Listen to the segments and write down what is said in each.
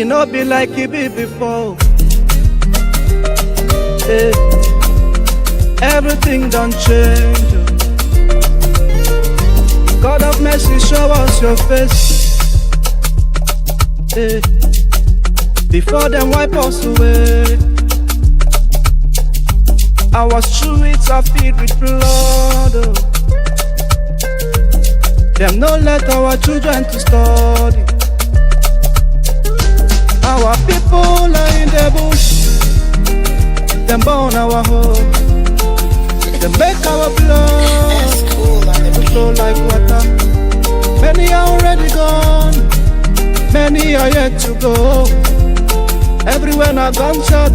It no be like it be before. Hey, everything done change. God of mercy, show us your face. Hey, before them wipe us away. Our streets are filled with blood. Oh. Them no let our children to study. Our people are in the bush. Them burn our home. Them make our blood to flow like water. Many are already gone. Many are yet to go. Everywhere now gunshot.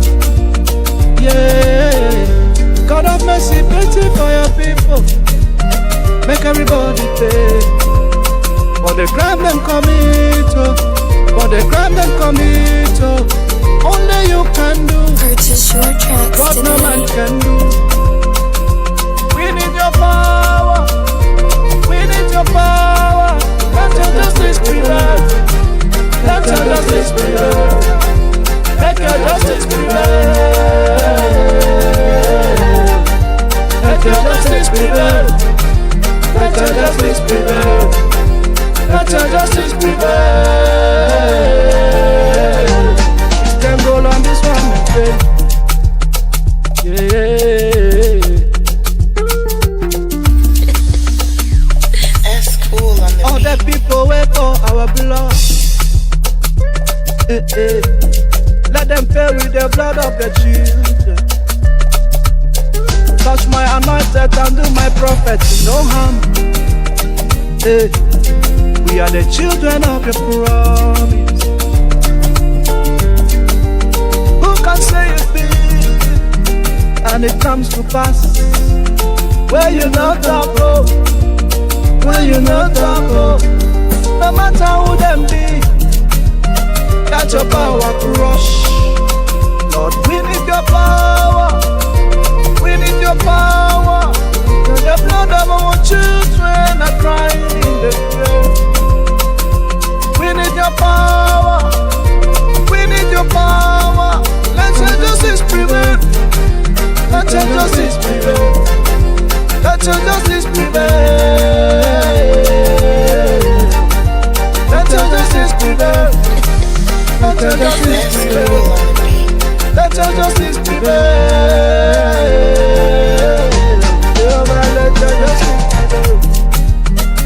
Yeah. God of mercy, pity for your people. Make everybody pay for the crime them commit. For the crime them commit. Only you can do Purchase your tracks what no man today. can do. We need your power. We need your power. Let your justice prevail. Let your justice prevail. Let your justice prevail. Let your justice prevail. Let your justice prevail. Let your justice prevail. Them go on this one, my friend. Yeah. That's cool on the All the people wait for our blood. Let them pay with the blood of the children. Touch my anointed and do my prophets no harm. We are the children of the promise. Who can say it be? And it comes to pass. Where you not talk, oh. Where you not talk, oh. No matter who them be, got your power to rush. Lord, we need your power. We need your power. The blood of our children are crying in the grave. We need your power. We need your power. Let your justice prevail. Let your justice prevail. Let your justice prevail. Let your justice prevail. Let your justice prevail. Let your justice prevail.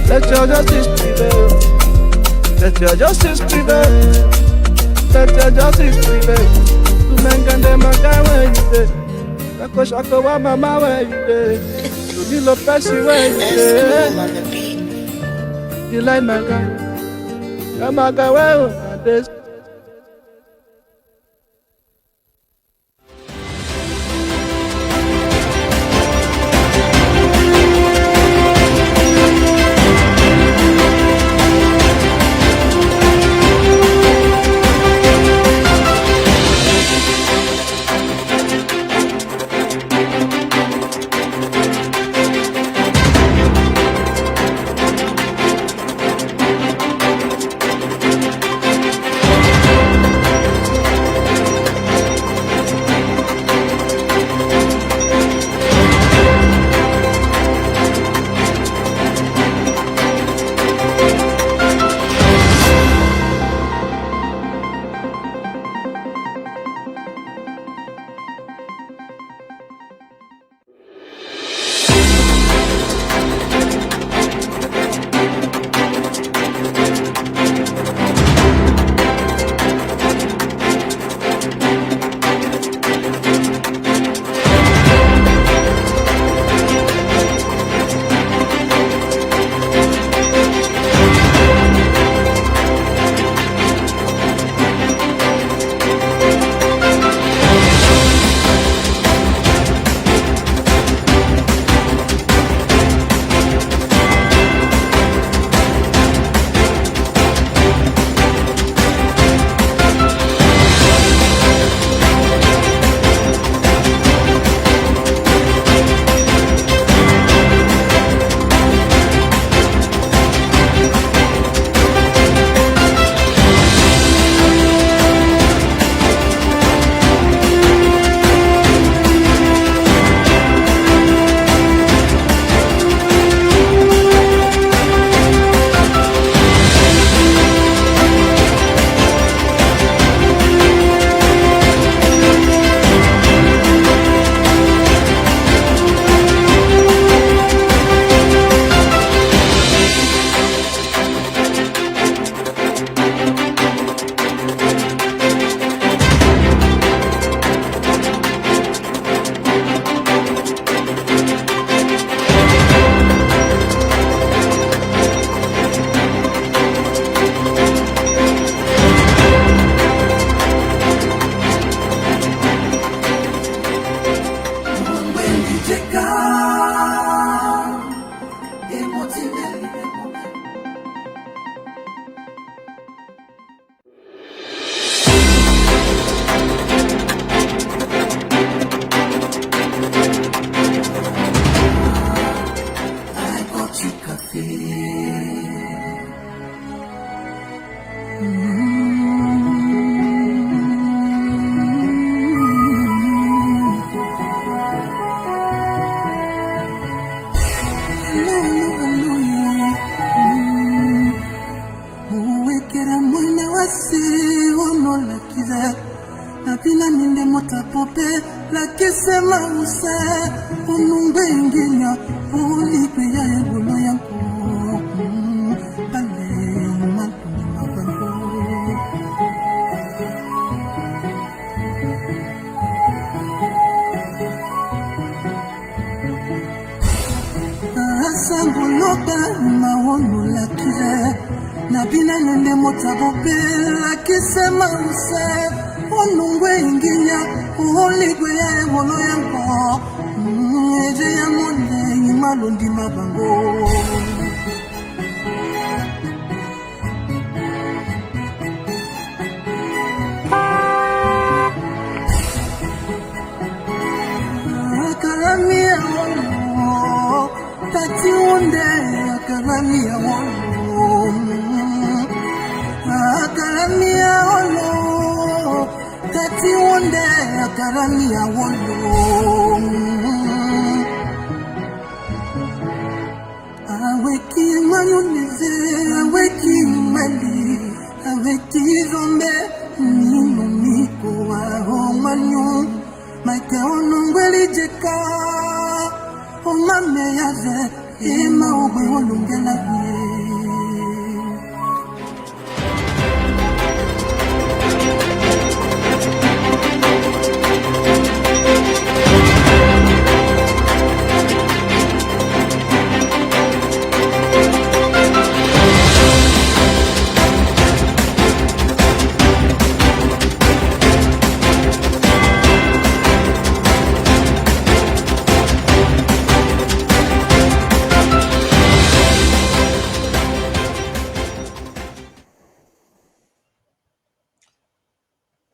Let your justice prevail. Let your justice prevail. Let your justice prevail. To men can them a guy where you dey. Shako shako wa mama where you dey. To the lo pesi where you dey. You like my guy. You're my guy where you dey.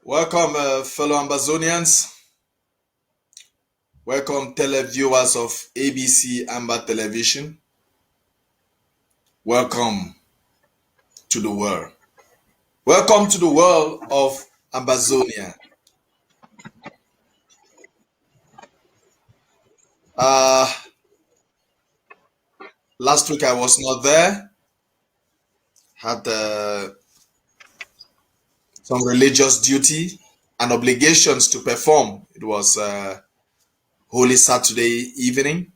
Welcome, fellow Ambazonians. Welcome, televiewers of ABC Amba Television. Welcome to the world. Welcome to the world of Ambazonia. Last week I was not there. Had some religious duty and obligations to perform. It was Holy Saturday evening.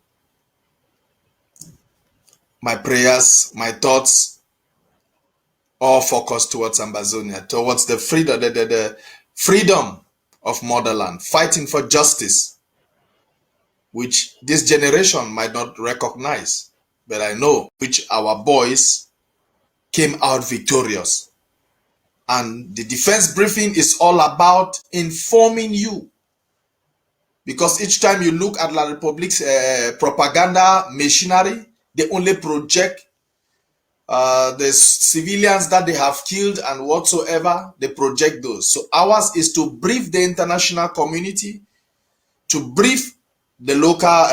My prayers, my thoughts, all focused towards Ambazonia, towards the freedom of motherland, fighting for justice, which this generation might not recognize, but I know which our boys came out victorious. And the defense briefing is all about informing you, because each time you look at La Republique's propaganda machinery, they only project the civilians that they have killed and whatsoever, they project those. So ours is to brief the international community, to brief the local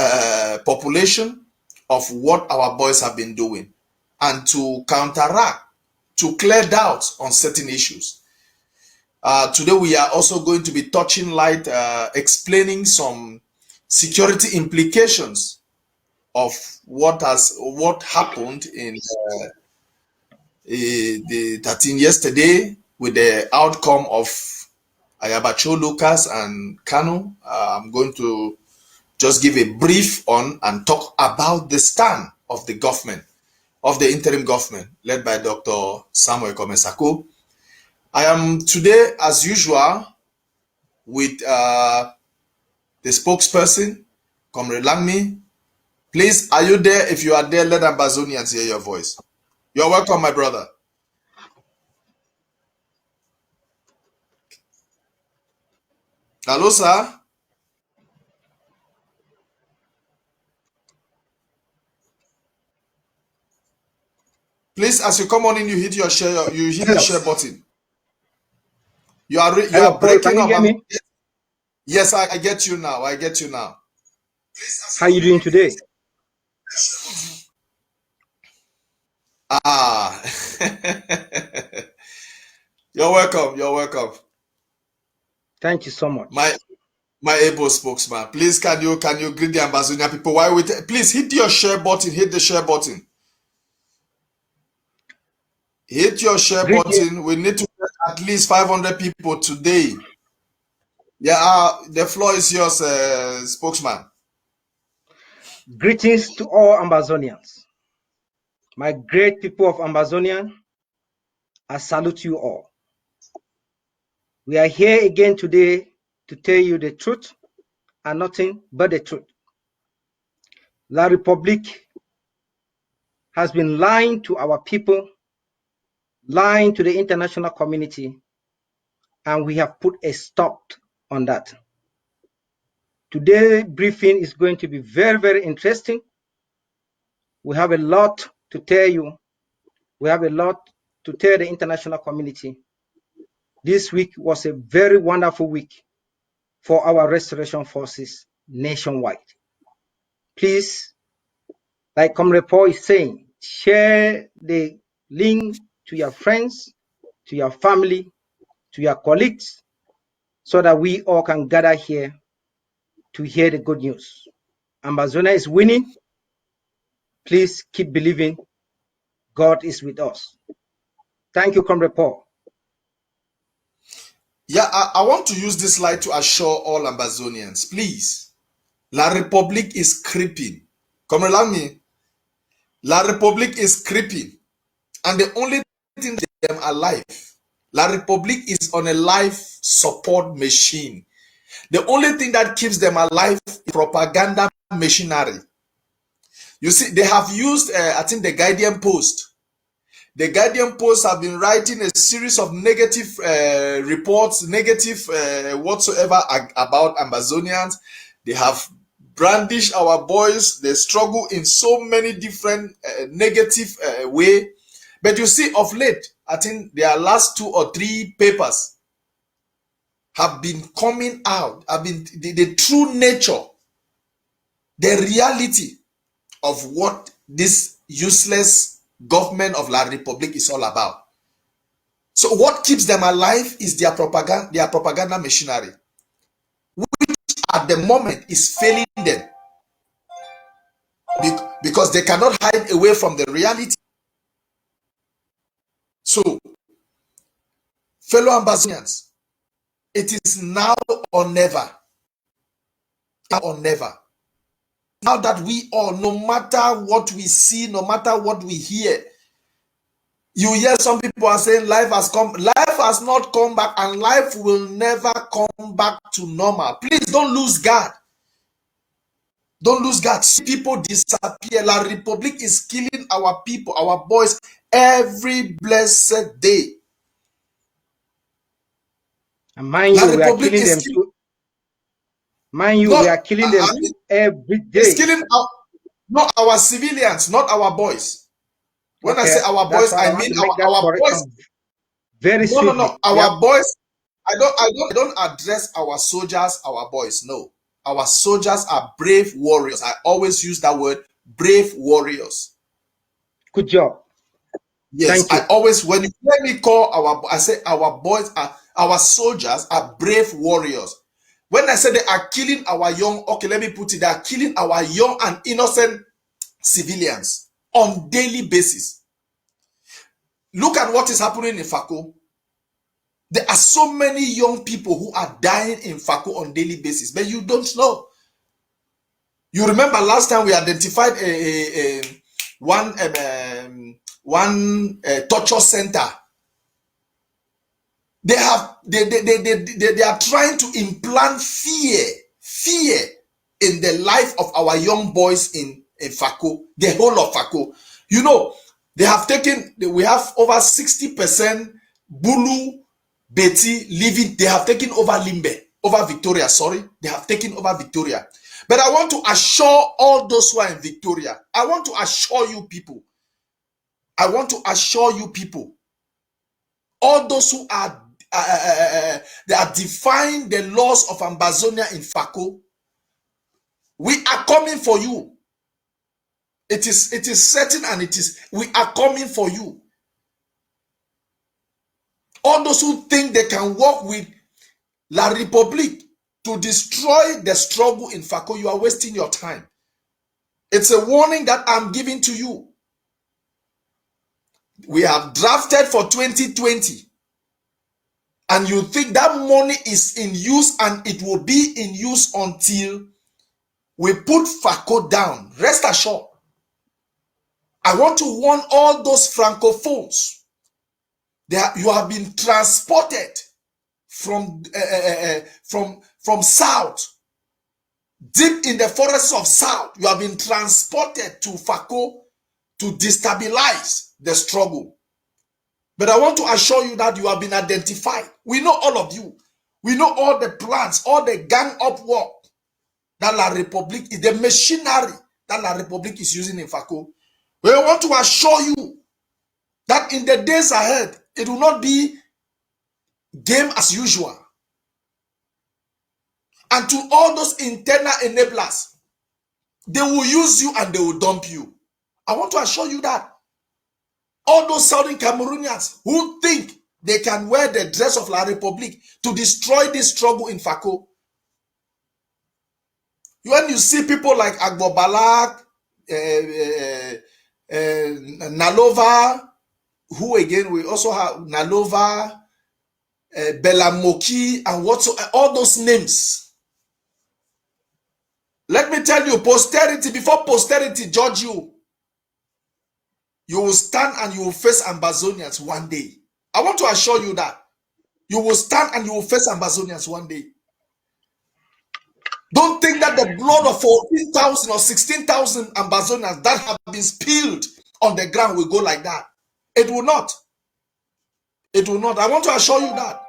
population of what our boys have been doing, and to counteract, to clear doubts on certain issues. Today we are also going to be touching light, explaining some security implications of what happened in the 13 yesterday with the outcome of Ayabacho, Lucas, and Kano. I'm going to just give a brief on and talk about the stand of the government, of the interim government led by Dr. Samuel Komesako. I am today, as usual, with the spokesperson, Comrade Langmi. Please, are you there? If you are there, let Ambazonians hear your voice. You're welcome, my brother. Hello, sir. Please, as you come on in, you hit your share. You hit the share button. You are Hello, Paul, breaking can you up. hear me? Yes, I get you now. I get you now. How are you doing today? Ah, you're welcome. You're welcome. Thank you so much. My able spokesman. Please, can you greet the Ambazonia people? Why we please hit your share button. Hit the share button. Hit your share button. We need to get at least 500 people today. Yeah, the floor is yours, spokesman. Greetings to all Ambazonians. My great people of Ambazonia, I salute you all. We are here again today to tell you the truth and nothing but the truth. La République has been lying to our people, lying to the international community, and we have put a stop on that. Today's briefing is going to be very, very interesting. We have a lot to tell you. We have a lot to tell the international community. This week was a very wonderful week for our restoration forces nationwide. Please, like Comrade Paul is saying, share the link to your friends, to your family, to your colleagues, so that we all can gather here to hear the good news. Ambazonia is winning. Please keep believing. God is with us. Thank you, Comrade Paul. Yeah, I want to use this slide to assure all Ambazonians, please. La République is creeping. Comrade Lami, La République is creeping. And the only thing that keeps them alive, La République is on a life support machine. The only thing that keeps them alive is propaganda machinery. You see, they have used, I think, the Guardian Post. The Guardian Post have been writing a series of negative reports, negative whatsoever about Ambazonians. They have brandished our boys. They struggle in so many different negative way. But you see, of late, I think their last 2 or 3 papers have been coming out, have been the true nature, the reality of what this useless government of La République is all about. So what keeps them alive is their propaganda machinery, which at the moment is failing them because they cannot hide away from the reality. So, fellow Ambazonians, it is now or never. Now or never. Now that we all, no matter what we see, no matter what we hear, you hear some people are saying life has come, life has not come back, and life will never come back to normal. Please don't lose guard. Don't lose guard. See people disappear. La République is killing our people, our boys, every blessed day. And mind you, we are killing them too. Mind you, we are killing them every day. It's killing not our civilians, not our boys. When okay, I say our boys, I mean our boys. Very swiftly. No. Our boys. I don't address our soldiers, our boys. No, our soldiers are brave warriors. I always use that word, brave warriors. Good job. Yes, I always, when you hear me call I say our boys our soldiers are brave warriors. When I say they are killing our young, okay, let me put it, they are killing our young and innocent civilians on daily basis. Look at what is happening in Fako. There are so many young people who are dying in Fako on daily basis, but you don't know. You remember last time we identified one torture center. They are trying to implant fear in the life of our young boys in Fako, the whole of Fako. You know, we have over 60% Bulu, Beti living. They have taken over Limbe, over Victoria. Sorry, they have taken over Victoria. But I want to assure all those who are in Victoria, I want to assure you people, I want to assure you people, all those who are they are defying the laws of Ambazonia in FACO, we are coming for you. It is certain, and we are coming for you. All those who think they can work with La République to destroy the struggle in FACO, you are wasting your time. It's a warning that I'm giving to you. We have drafted for 2020, and you think that money is in use and it will be in use until we put FACO down. Rest assured. I want to warn all those francophones that you have been transported from south, deep in the forests of south. You have been transported to FACO to destabilize the struggle. But I want to assure you that you have been identified. We know all of you. We know all the plans, all the gang up work that La République is, the machinery that La République is using in FACO. We want to assure you that in the days ahead, it will not be game as usual. And to all those internal enablers, they will use you and they will dump you. I want to assure you that. All those Southern Cameroonians who think they can wear the dress of La République to destroy this struggle in FACO. When you see people like Agbo Balak, Nalova, who again, we also have Nalova, Belamoki, and whatsoever, all those names. Let me tell you, posterity, before posterity judge you, you will stand and you will face Ambazonians one day. I want to assure you that. You will stand and you will face Ambazonians one day. Don't think that the blood of 14,000 or 16,000 Ambazonians that have been spilled on the ground will go like that. It will not. It will not. I want to assure you that.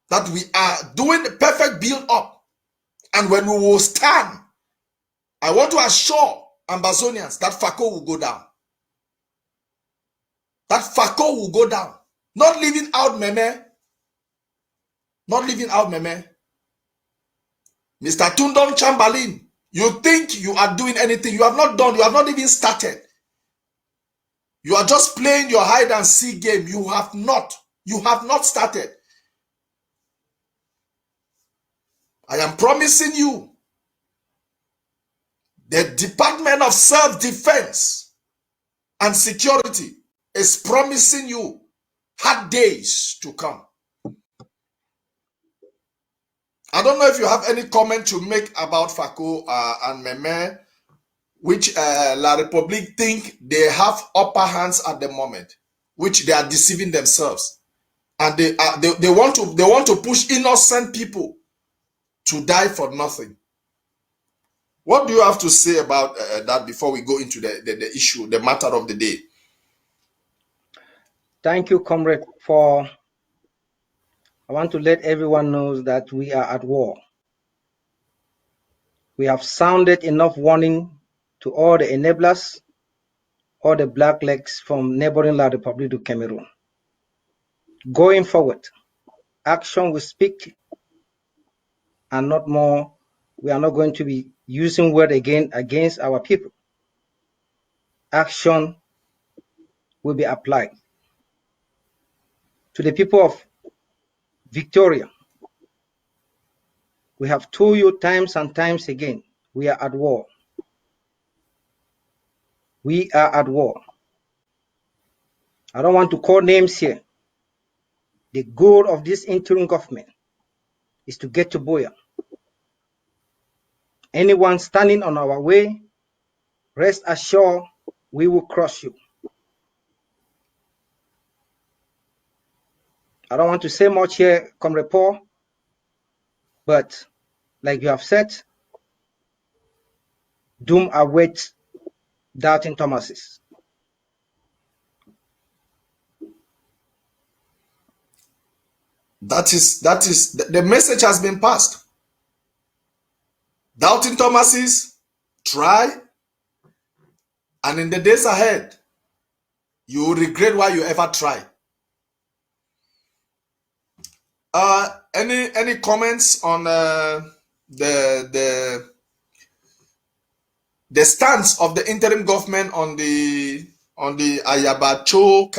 That we are doing the perfect build up. And when we will stand, I want to assure Ambazonians that FACO will go down. That FACO will go down. Not leaving out Meme. Not leaving out Meme. Mr. Tundon Chamberlain, you think you are doing anything. You have not done. You have not even started. You are just playing your hide and seek game. You have not. You have not started. I am promising you, the Department of Self-Defense and Security is promising you hard days to come. I don't know if you have any comment to make about FACO and Meme, which La République think they have upper hands at the moment, which they are deceiving themselves, and they want to push innocent people to die for nothing. What do you have to say about that before we go into the issue, the matter of the day? Thank you, comrade, I want to let everyone know that we are at war. We have sounded enough warning to all the enablers, all the black legs from neighboring La République du Cameroon. Going forward, action will speak and not more. We are not going to be using word again against our people. Action will be applied. To the people of Victoria, we have told you times and times again, we are at war. We are at war. I don't want to call names here. The goal of this interim government is to get to Buea. Anyone standing on our way, rest assured we will crush you. I don't want to say much here, Comrade Paul, but like you have said, doom awaits doubting Thomases. That is the message has been passed. Doubting Thomases, try, and in the days ahead, You will regret why you ever try. Any comments on the stance of the interim government on the Ayabacho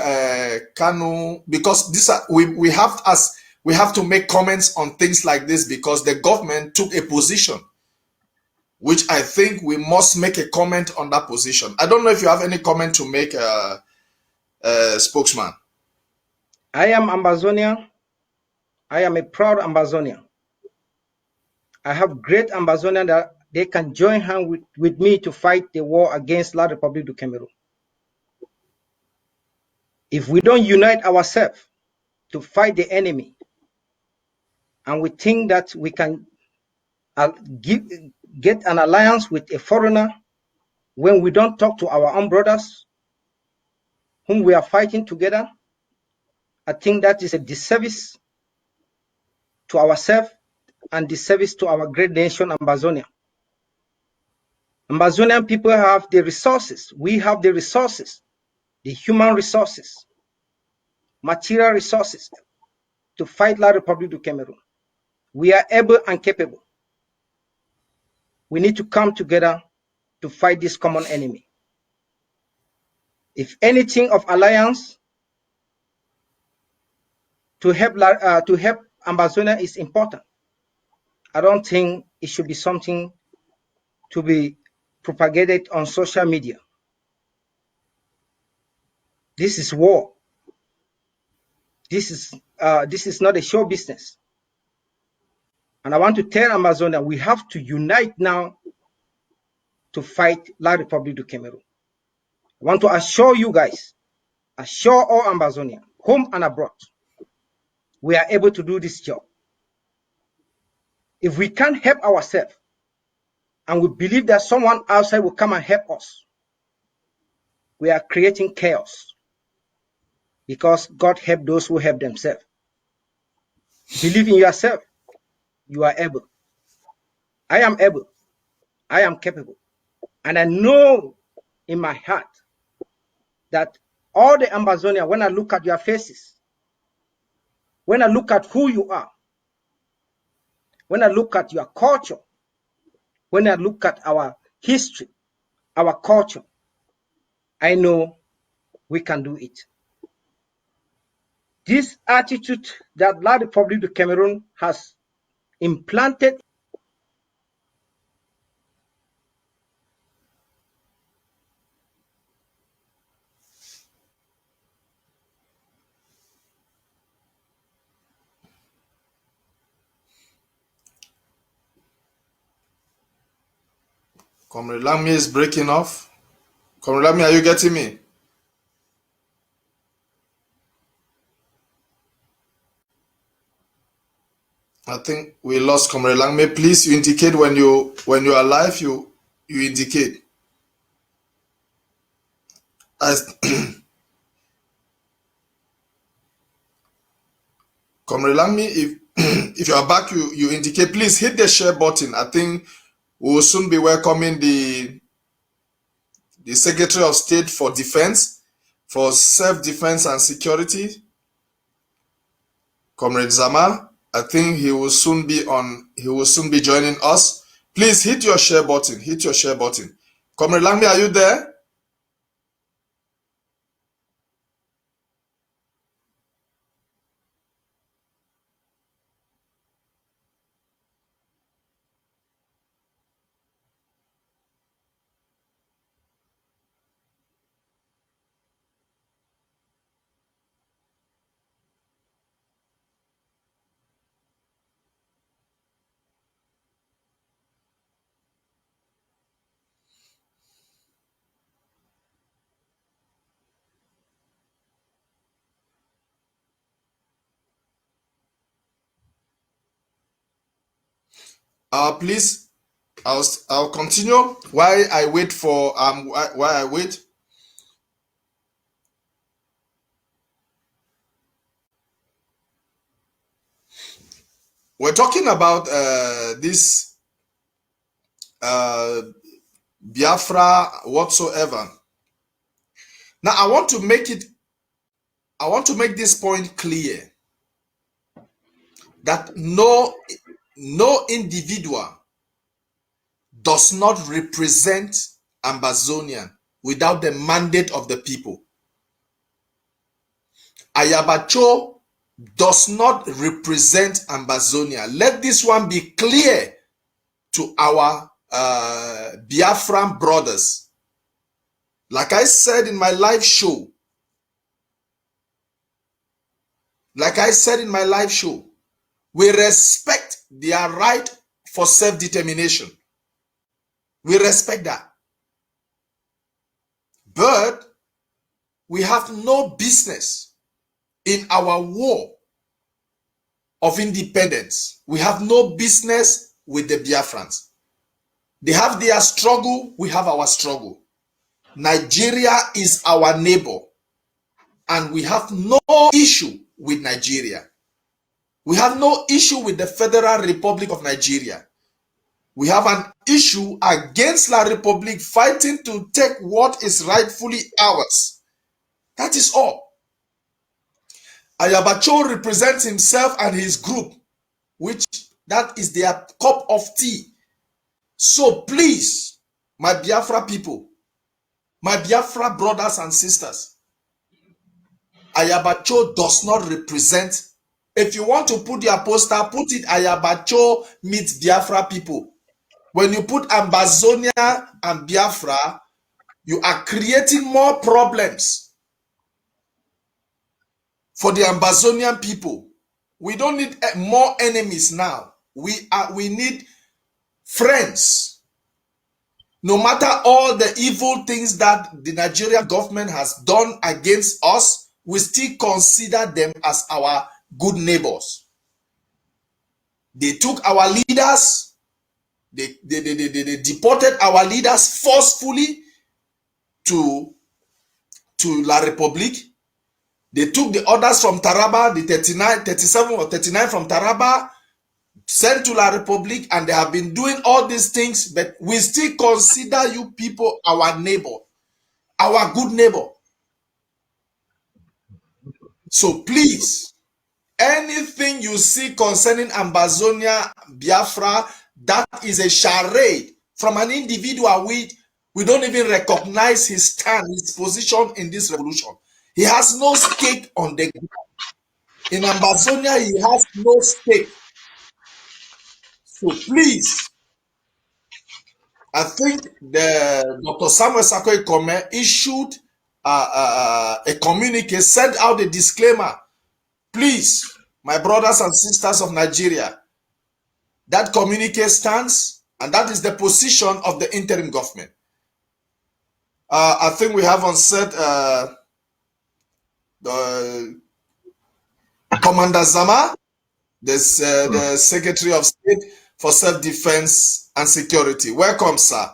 Kanu? Because this we have to make comments on things like this because the government took a position, which I think we must make a comment on that position. I don't know if you have any comment to make, spokesman. I am Ambazonia. I am a proud Ambazonian. I have great Ambazonian that they can join hands with me to fight the war against La République du Cameroon. If we don't unite ourselves to fight the enemy, and we think that we can get an alliance with a foreigner when we don't talk to our own brothers whom we are fighting together, I think that is a disservice to ourselves and disservice to our great nation, Ambazonia. Ambazonian people have the resources. We have the resources, the human resources, material resources to fight La République du Cameroon. We are able and capable. We need to come together to fight this common enemy. If anything of alliance to help Ambazonia is important, I don't think it should be something to be propagated on social media. This is war. This is not a show business. And I want to tell Ambazonia, we have to unite now to fight La République du Cameroon. I want to assure you guys, assure all Ambazonia, home and abroad, we are able to do this job. If we can't help ourselves, and we believe that someone outside will come and help us, we are creating chaos. Because God help those who help themselves. Believe in yourself. You are able. I am able. I am capable. And I know in my heart that all the Ambazonia, when I look at your faces, when I look at who you are, when I look at your culture, when I look at our history, our culture, I know we can do it. This attitude that La République du Cameroon has implanted Comrade Lamy is breaking off. Comrade Lamy, are you getting me? I think we lost Comrade Lamy. Please, you indicate when you are live. You indicate. Comrade Lamy, if if you are back, you indicate. Please hit the share button. I think we will soon be welcoming the Secretary of State for Defense, for Self-Defense and Security, Comrade Zama. I think he will soon be joining us. Please hit your share button. Hit your share button. Comrade Lamy, are you there? Please, I'll continue while I wait for while I wait. We're talking about this Biafra whatsoever. Now I want to make this point clear that no individual does not represent Ambazonia without the mandate of the people. Ayabacho does not represent Ambazonia. Let this one be clear to our Biafran brothers. Like I said in my live show, we respect their right for self-determination. We respect that. But we have no business in our war of independence. We have no business with the Biafrans. They have their struggle, we have our struggle. Nigeria is our neighbor, and we have no issue with Nigeria. We have no issue with the Federal Republic of Nigeria. We have an issue against La Republic fighting to take what is rightfully ours. That is all. Ayabacho represents himself and his group, which that is their cup of tea. So please, my Biafra people, my Biafra brothers and sisters, Ayabacho does not represent. If you want to put your poster, put it Ayabacho meets Biafra people. When you put Ambazonia and Biafra, you are creating more problems for the Ambazonian people. We don't need more enemies now. We need friends. No matter all the evil things that the Nigerian government has done against us, we still consider them as our good neighbors. They took our leaders. They deported our leaders forcefully to La Republic. They took the others from Taraba, the 37 or 39 from Taraba, sent to La Republic, and they have been doing all these things, but we still consider you people our neighbor, our good neighbor. So please, anything you see concerning Ambazonia, Biafra, that is a charade from an individual. We don't even recognize his stand, his position in this revolution. He has no stake on the ground. In Ambazonia, he has no stake. So please, I think the Dr. Samuel Sarko Ikome issued a communique, sent out a disclaimer. Please, my brothers and sisters of Nigeria, that communique stands, and that is the position of the interim government. I think we have on set Commander Zama, the Secretary of State for Self-Defense and Security. Welcome, sir.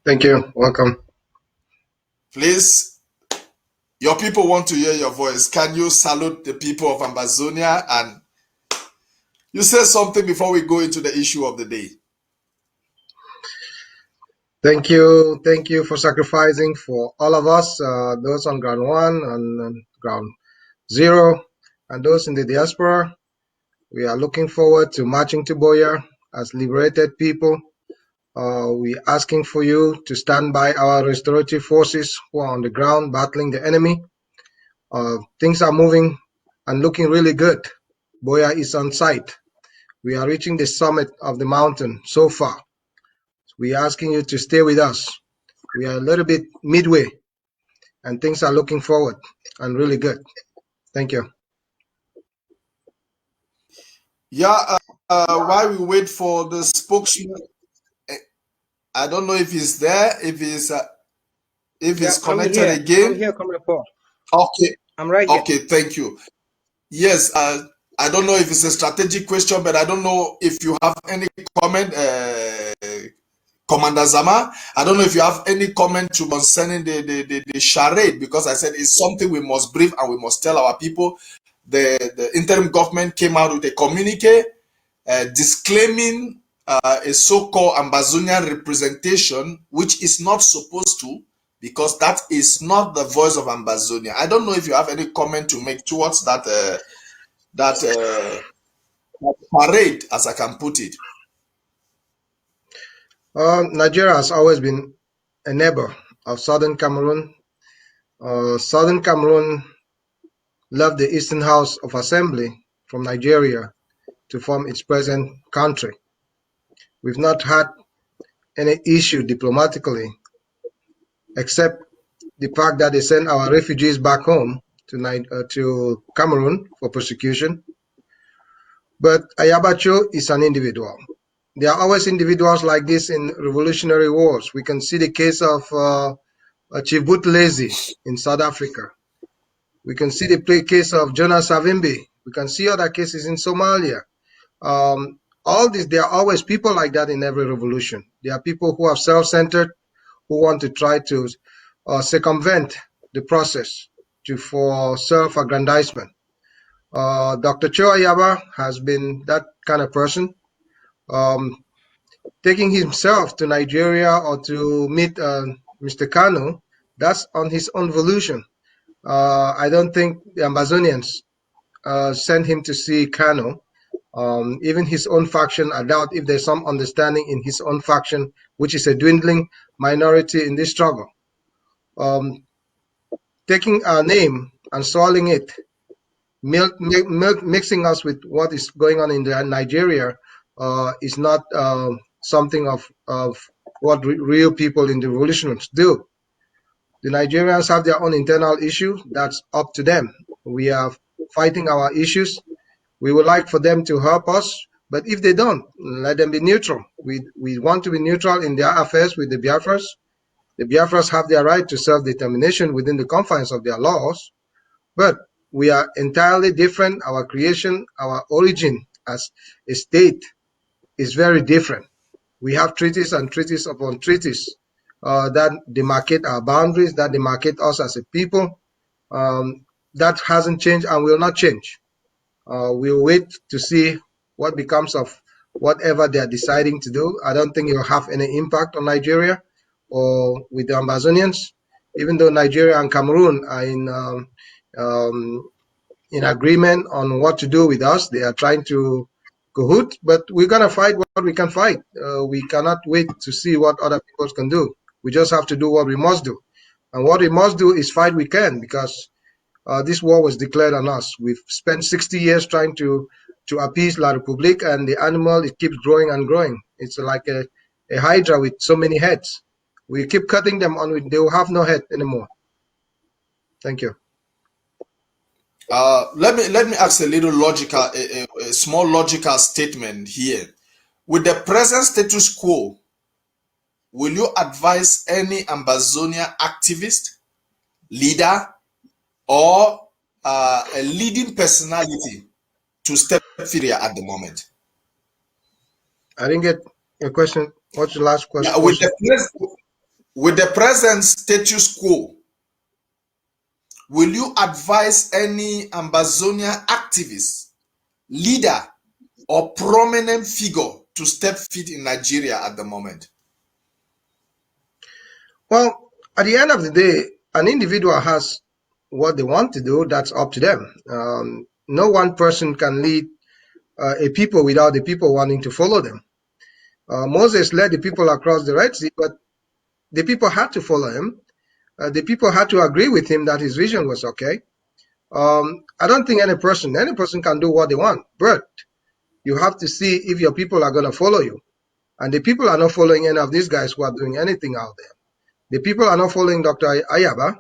Thank you. Welcome. Please, your people want to hear your voice. Can you salute the people of Ambazonia and you say something before we go into the issue of the day? Thank you. Thank you for sacrificing for all of us, those on ground 1 and ground 0, and those in the diaspora. We are looking forward to marching to Boya as liberated people. We're asking for you to stand by our restorative forces who are on the ground battling the enemy. Things are moving and looking really good. Boya is on site. We are reaching the summit of the mountain so far. We're asking you to stay with us. We are a little bit midway, and things are looking forward and really good. Thank you. Yeah, while we wait for the spokesman, I don't know if he's there, if he's connected again. I'm here, Comrade Paul. Okay. I'm right here. Okay, thank you. Yes, I don't know if it's a strategic question, but I don't know if you have any comment, Commander Zama. I don't know if you have any comment to concerning the charade, because I said it's something we must brief and we must tell our people. The interim government came out with a communique disclaiming a so-called Ambazonian representation, which is not supposed to because that is not the voice of Ambazonia. I don't know if you have any comment to make towards that parade, as I can put it. Nigeria has always been a neighbor of Southern Cameroon. Southern Cameroon left the Eastern House of Assembly from Nigeria to form its present country. We've not had any issue diplomatically, except the fact that they sent our refugees back home to Cameroon for persecution. But Ayabacho is an individual. There are always individuals like this in revolutionary wars. We can see the case of Chief Buthelezi in South Africa. We can see the case of Jonas Savimbi. We can see other cases in Somalia. All this, there are always people like that in every revolution. There are people who are self-centered, who want to try to circumvent the process for self-aggrandizement. Dr. Cho Ayaba has been that kind of person, taking himself to Nigeria or to meet Mr. Kanu. That's on his own volition. I don't think the Ambazonians sent him to see Kanu. Even his own faction, I doubt if there's some understanding in his own faction, which is a dwindling minority in this struggle. Taking our name and soiling it, mixing us with what is going on in Nigeria is not something of what real people in the revolutions do. The Nigerians have their own internal issue. That's up to them. We are fighting our issues. We would like for them to help us, but if they don't, let them be neutral. We want to be neutral in their affairs with the Biafras. The Biafras have their right to self-determination within the confines of their laws, but we are entirely different. Our creation, our origin as a state is very different. We have treaties and treaties upon treaties that demarcate our boundaries, that demarcate us as a people. That hasn't changed and will not change. We'll wait to see what becomes of whatever they are deciding to do. I don't think it will have any impact on Nigeria or with the Ambazonians, even though Nigeria and Cameroon are in agreement on what to do with us. They are trying to cahoot, but we're going to fight what we can fight. We cannot wait to see what other people can do. We just have to do what we must do. And what we must do is fight we can, because this war was declared on us. We've spent 60 years trying to appease La Republique, and the animal, it keeps growing and growing. It's like a hydra with so many heads. We keep cutting them on, they will have no head anymore. Thank you. Let me ask a little logical, a small logical statement here. With the present status quo, will you advise any Ambazonia activist, leader, or a leading personality to step Syria at the moment? I didn't get your question. What's the last question? Yeah, with the present status quo, will you advise any Ambazonia activist, leader, or prominent figure to step foot in Nigeria at the moment? Well, at the end of the day, an individual has what they want to do. That's up to them. No one person can lead a people without the people wanting to follow them. Moses led the people across the Red Sea, but the people had to follow him. The people had to agree with him that his vision was okay. I don't think any person can do what they want, but you have to see if your people are going to follow you. And the people are not following any of these guys who are doing anything out there. The people are not following Dr. Ayaba.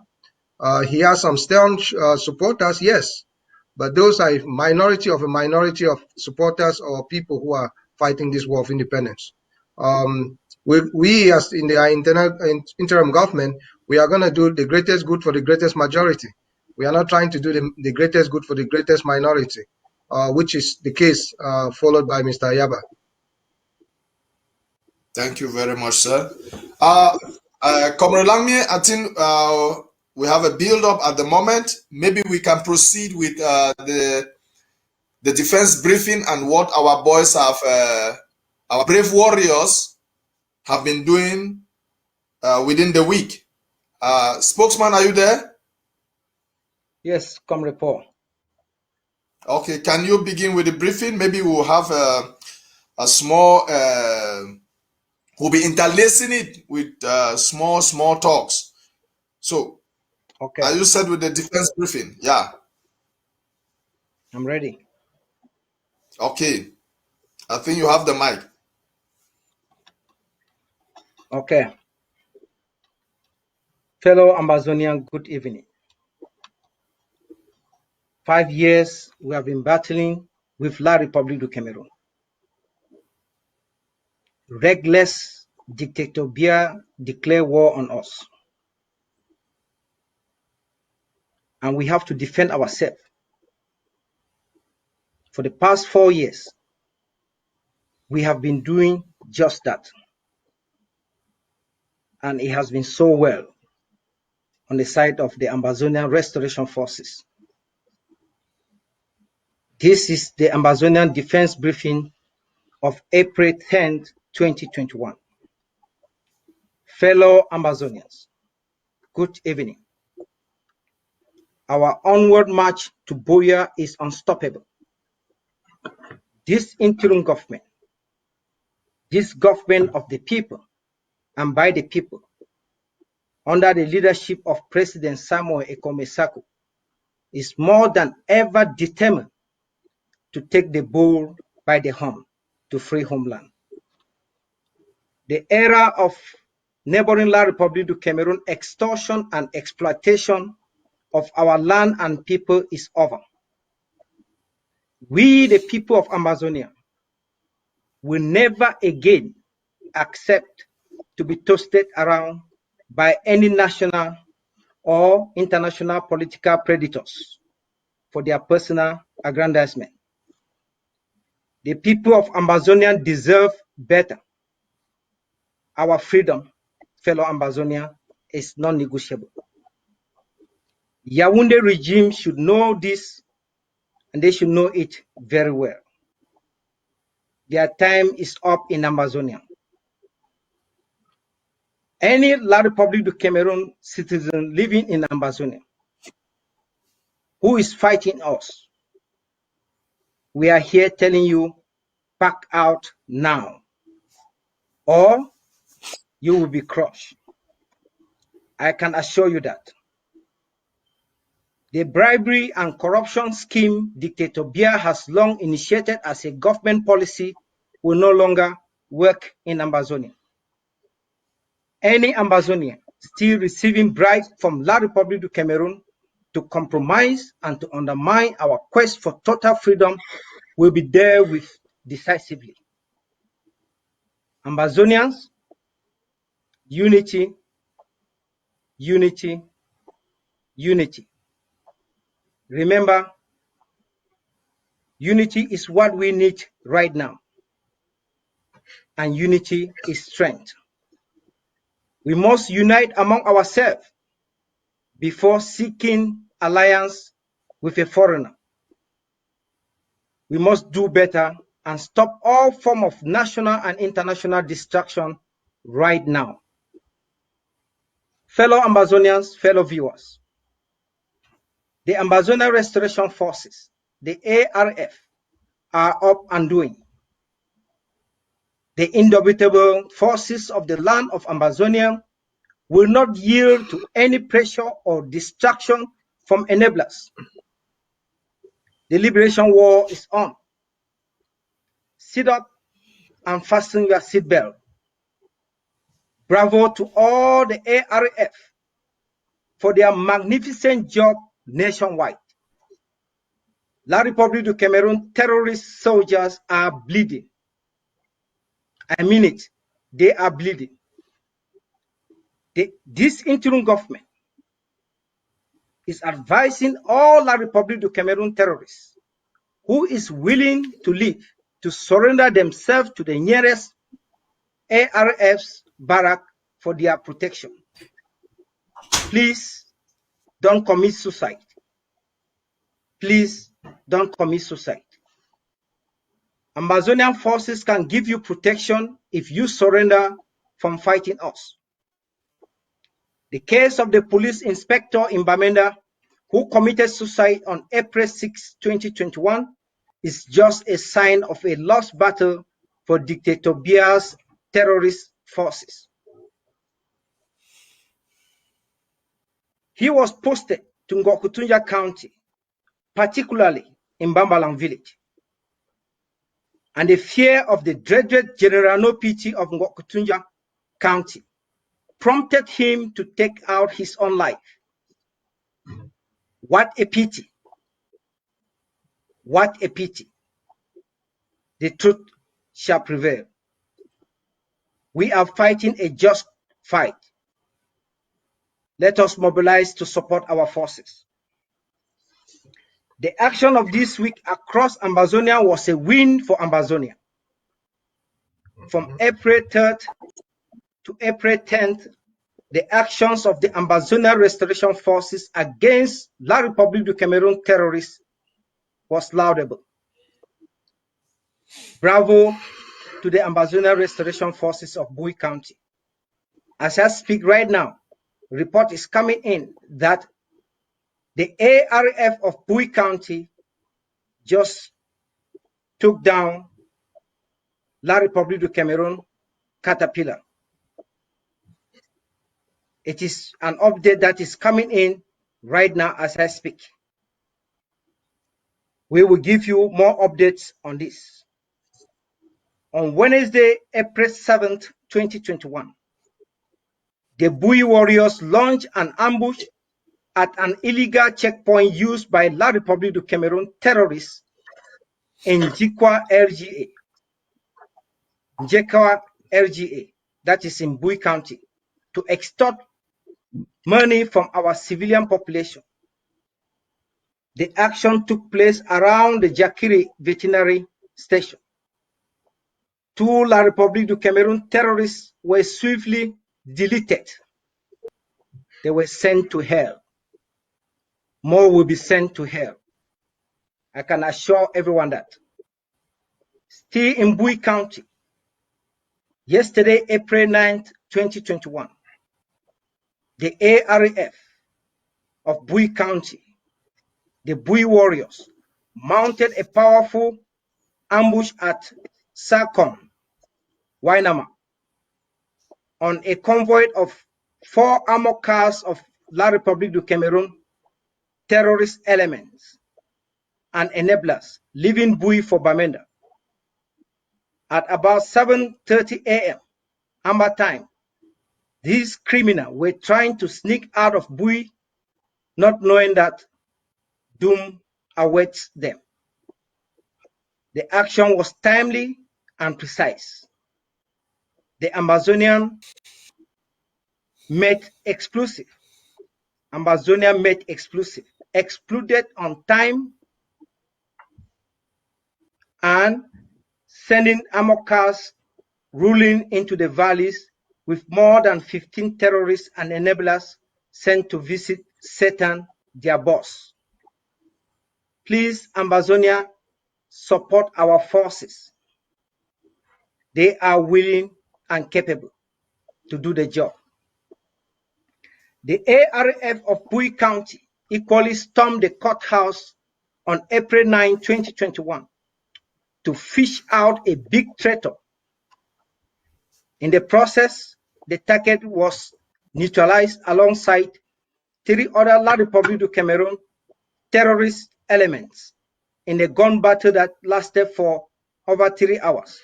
He has some staunch supporters, yes, but those are a minority of supporters or people who are fighting this war of independence. We as in the interim government, we are going to do the greatest good for the greatest majority. We are not trying to do the greatest good for the greatest minority, which is the case followed by Mr. Ayaba. Thank you very much, sir. Comrade Langme, I think we have a build-up at the moment. Maybe we can proceed with the defense briefing and what our boys have, our brave warriors have been doing within the week. Spokesman, are you there? Yes, Comrade Paul. Okay, can you begin with the briefing? Maybe we'll have a small, we'll be interlacing it with small talks. So, Okay, are you set with the defense briefing? Yeah. I'm ready. Okay. I think you have the mic. Okay. Fellow Ambazonian, good evening. 5 years we have been battling with La République du Cameroon. Reckless dictator Biya declared war on us. And we have to defend ourselves. For the past 4 years, we have been doing just that. And it has been so well on the side of the Ambazonian Restoration Forces. This is the Ambazonian Defense Briefing of April 10, 2021. Fellow Ambazonians, good evening. Our onward march to Buea is unstoppable. This interim government, this government of the people and by the people, under the leadership of President Samuel Ekomesaku, is more than ever determined to take the bull by the horn to free homeland. The era of neighboring La République du Cameroon extortion and exploitation of our land and people is over. We, the people of Ambazonia, will never again accept to be toasted around by any national or international political predators for their personal aggrandizement. The people of Ambazonia deserve better. Our freedom, fellow Ambazonia, is non-negotiable. Yaoundé regime should know this, and they should know it very well. Their time is up in Ambazonia. Any La République du Cameroon citizen living in Ambazonia who is fighting us, we are here telling you, pack out now, or you will be crushed. I can assure you that. The bribery and corruption scheme Dictator Biya has long initiated as a government policy will no longer work in Ambazonia. Any Ambazonian still receiving bribes from La République du Cameroon to compromise and to undermine our quest for total freedom will be dealt with decisively. Ambazonians, unity, unity, unity. Remember, unity is what we need right now, and unity is strength. We must unite among ourselves before seeking alliance with a foreigner. We must do better and stop all form of national and international distraction right now. Fellow Ambazonians, fellow viewers, the Ambazonia Restoration Forces, the ARF, are up and doing. The indomitable forces of the land of Ambazonia will not yield to any pressure or distraction from enablers. The liberation war is on. Sit up and fasten your seatbelt. Bravo to all the ARF for their magnificent job nationwide. La République du Cameroon terrorist soldiers are bleeding. I mean it, they are bleeding. This interim government is advising all La République du Cameroon terrorists who is willing to leave to surrender themselves to the nearest ARF's barrack for their protection. Please don't commit suicide. Please don't commit suicide. Ambazonian forces can give you protection if you surrender from fighting us. The case of the police inspector in Bamenda who committed suicide on April 6, 2021 is just a sign of a lost battle for Dictator Bia's terrorist forces. He was posted to Ngokutunja County, particularly in Bambalang village, and the fear of the dreaded General No Pity of Ngokutunja County prompted him to take out his own life. What a pity. What a pity. The truth shall prevail. We are fighting a just fight. Let us mobilize to support our forces. The action of this week across Ambazonia was a win for Ambazonia. From April 3rd to April 10th, the actions of the Ambazonia Restoration Forces against La République du Cameroon terrorists was laudable. Bravo to the Ambazonia Restoration Forces of Bui County. As I speak right now, a report is coming in that the ARF of Bui County just took down La République du Cameroon Caterpillar. It is an update that is coming in right now as I speak. We will give you more updates on this. On Wednesday, April 7th, 2021, the Bui warriors launched an ambush at an illegal checkpoint used by La République du Cameroon terrorists in Njikwa RGA. Njekwa RGA, that is in Bui County, to extort money from our civilian population. The action took place around the Jakiri veterinary station. 2 La République du Cameroon terrorists were swiftly deleted. They were sent to hell. More will be sent to hell. I can assure everyone that. Still in Bui County, yesterday, April 9th, 2021, the ARF of Bui County, the Bui warriors, mounted a powerful ambush at Sakon, Wainama, on a convoy of 4 armored cars of La République du Cameroon terrorist elements and enablers leaving Bui for Bamenda. At about 7:30 a.m. Amba time, these criminals were trying to sneak out of Bui, not knowing that doom awaits them. The action was timely and precise. The Amazonian made explosive. Ambazonia made explosive, exploded on time and sending armored cars rolling into the valleys with more than 15 terrorists and enablers sent to visit Satan, their boss. Please, Ambazonia, support our forces. They are willing and capable to do the job. The ARF of Bui County equally stormed the courthouse on April 9, 2021 to fish out a big traitor. In the process, the target was neutralized alongside 3 other La République du Cameroon terrorist elements in a gun battle that lasted for over 3 hours.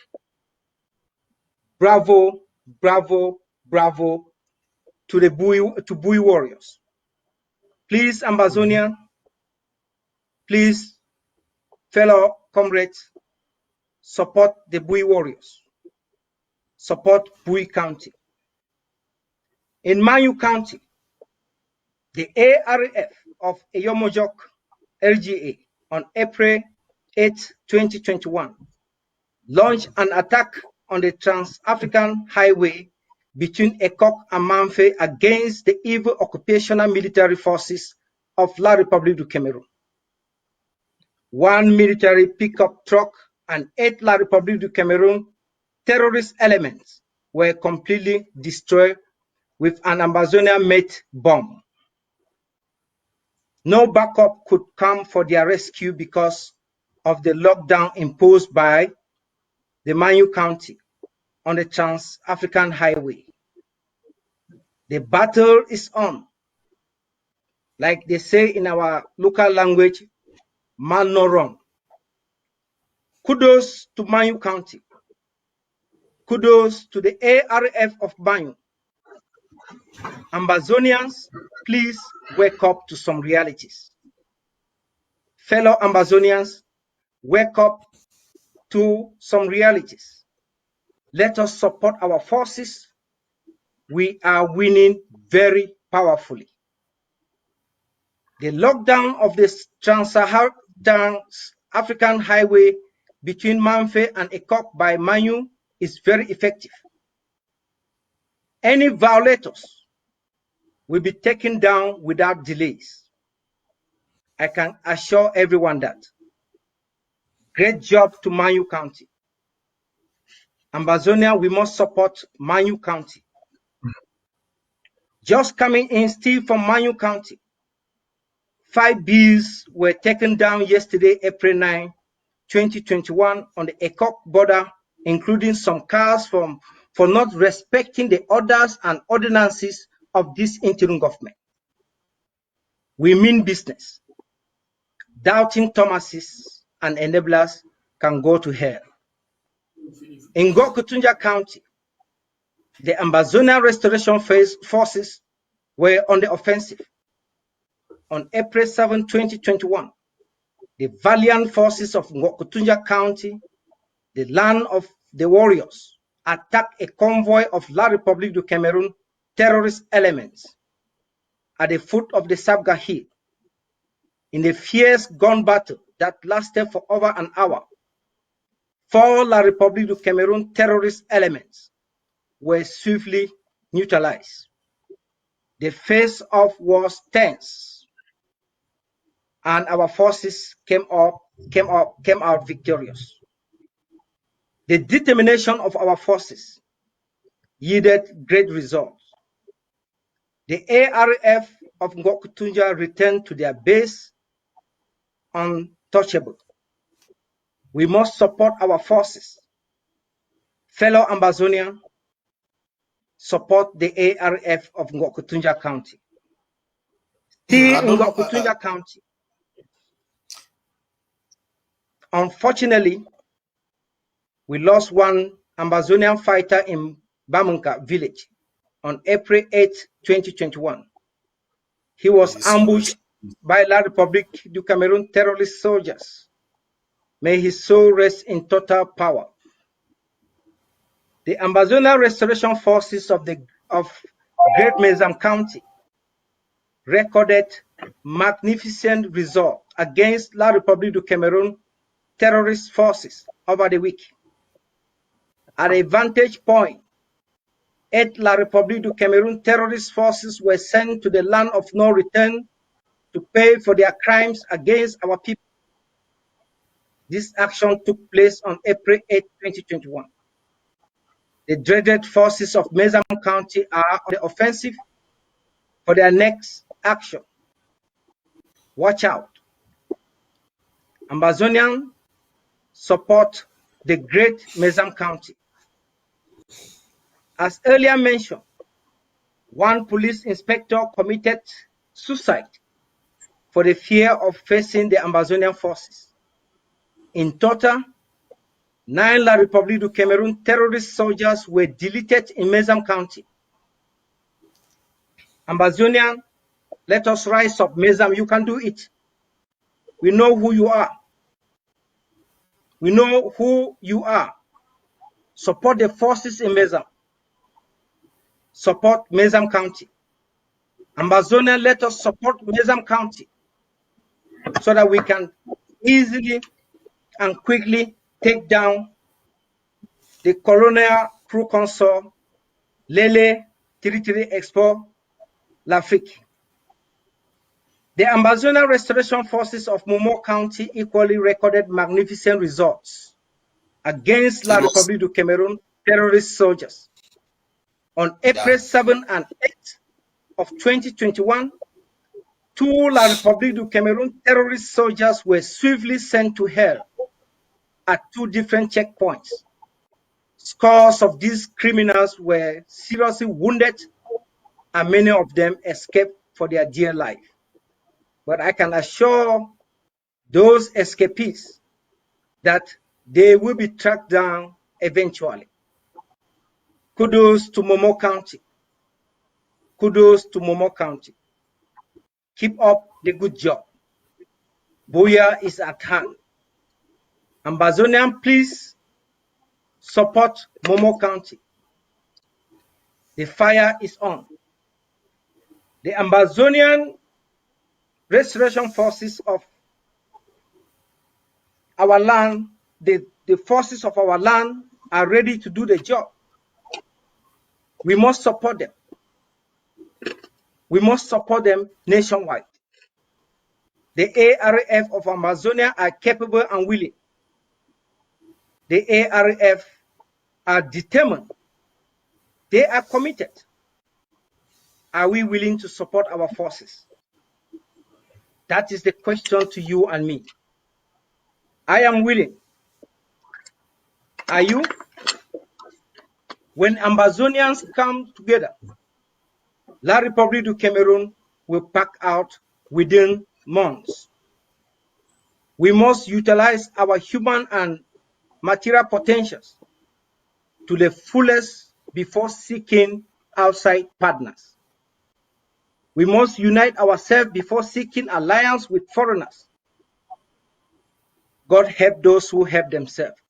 Bravo, bravo, bravo to the Bui warriors. Please, Ambazonia, please, fellow comrades, support the Bui warriors. Support Bui County. In Mayu County, the ARF of Eyomojok RGA on April 8, 2021, launched an attack on the Trans-African Highway between Ekok and Manfe against the evil occupational military forces of La République du Cameroon. 1 military pickup truck and 8 La République du Cameroon terrorist elements were completely destroyed with an Ambazonia-made bomb. No backup could come for their rescue because of the lockdown imposed by the Manyu County on the Trans-African Highway. The battle is on. Like they say in our local language, man no run. Kudos to Manyu County. Kudos to the ARF of Manyu. Ambazonians, please wake up to some realities. Fellow Ambazonians, wake up to some realities. Let us support our forces. We are winning very powerfully. The lockdown of the Trans-African Highway between Manfe and Ekok by Manyu is very effective. Any violators will be taken down without delays. I can assure everyone that. Great job to Manyu County. Ambazonia, we must support Manyu County. Just coming in still from Manyu County. 5 bills were taken down yesterday, April 9, 2021, on the Ekok border, including some cars for not respecting the orders and ordinances of this interim government. We mean business. Doubting Thomases and enablers can go to hell. In Ngokutunja County, the Ambazonia Restoration Forces were on the offensive. On April 7, 2021, the valiant forces of Ngokutunja County, the land of the warriors, attacked a convoy of La République du Cameroon terrorist elements at the foot of the Sabga Hill. In a fierce gun battle that lasted for over an hour, 4 La République du Cameroon terrorist elements were swiftly neutralized. The face-off was tense, and our forces came out victorious. The determination of our forces yielded great results. The ARF of Ngokutunja returned to their base untouchable. We must support our forces. Fellow Ambazonian, support the ARF of Ngokutunja County. Still in Ngokutunja County, unfortunately, we lost one Ambazonian fighter in Bamunka village on April 8, 2021. He was ambushed by La République du Cameroon terrorist soldiers. May his soul rest in total power. The Ambazonia Restoration Forces of Great Mezam County recorded magnificent results against La République du Cameroon terrorist forces over the week. At a vantage point, 8 La République du Cameroon terrorist forces were sent to the land of no return to pay for their crimes against our people. This action took place on April 8, 2021. The dreaded forces of Mezam County are on the offensive for their next action. Watch out. Ambazonian support the great Mezam County. As earlier mentioned, one police inspector committed suicide for the fear of facing the Ambazonian forces. In total, 9 La République du Cameroon terrorist soldiers were deleted in Mezam County. Ambazonian, let us rise up. Mezam, you can do it. We know who you are. We know who you are. Support the forces in Mezam. Support Mezam County. Ambazonia, let us support Mezam County so that we can easily and quickly take down the colonial crew consul Lele Territory Expo L'Afrique. The Ambazonia Restoration Forces of Momo County equally recorded magnificent results against La République du Cameroon terrorist soldiers. On April 7 and 8 of 2021, 2 La République du Cameroon terrorist soldiers were swiftly sent to hell at 2 different checkpoints. Scores of these criminals were seriously wounded, and many of them escaped for their dear life. But I can assure those escapees that they will be tracked down eventually. Kudos to Momo County. Kudos to Momo County. Keep up the good job. Buya is at hand. Ambazonian, please support Momo County. The fire is on. The Ambazonian restoration forces of our land, the forces of our land are ready to do the job. We must support them. We must support them nationwide. The ARF of Ambazonia are capable and willing. The ARF are determined. They are committed. Are we willing to support our forces? That is the question to you and me. I am willing. Are you? When Ambazonians come together, La République du Cameroon will pack out within months. We must utilize our human and material potentials to the fullest before seeking outside partners. We must unite ourselves before seeking alliance with foreigners. God help those who help themselves.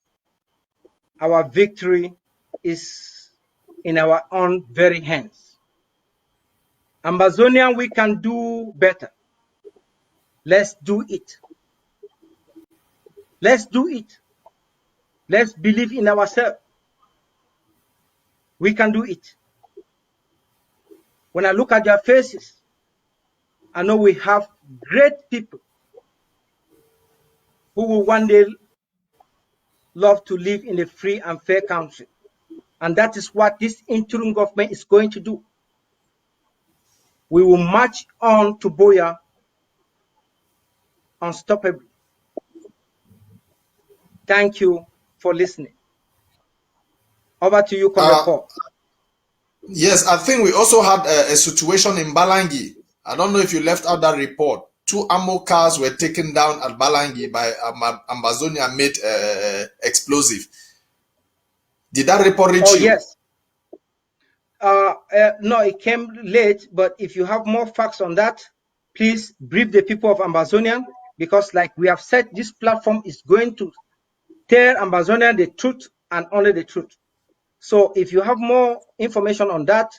Our victory is in our own very hands. Ambazonian, we can do better. Let's do it. Let's do it. Let's believe in ourselves. We can do it. When I look at their faces, I know we have great people who will one day love to live in a free and fair country. And that is what this interim government is going to do. We will march on to Buya unstoppably. Thank you for listening. Over to you, Comrade Paul. Yes, I think we also had a situation in Balangi. I don't know if you left out that report. 2 ammo cars were taken down at Balangi by Ambazonia made explosive. Did that report reach you? Yes. No, it came late, but if you have more facts on that, please brief the people of Ambazonia, because like we have said, this platform is going to tell Ambazonia the truth and only the truth. So if you have more information on that,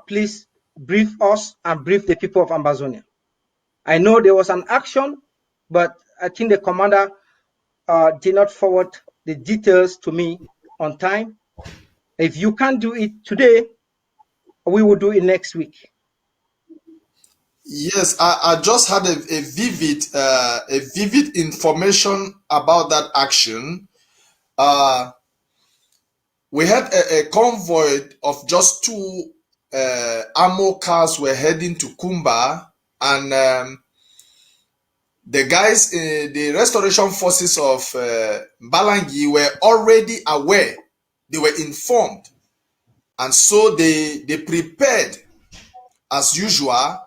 please brief us and brief the people of Ambazonia. I know there was an action, but I think the commander did not forward the details to me on time. If you can't do it today, we will do it next week. Yes, I just had a vivid information about that action. We had a convoy of just 2 ammo cars were heading to Kumba, and the guys in the restoration forces of Balangi were already aware. They were informed, and so they prepared as usual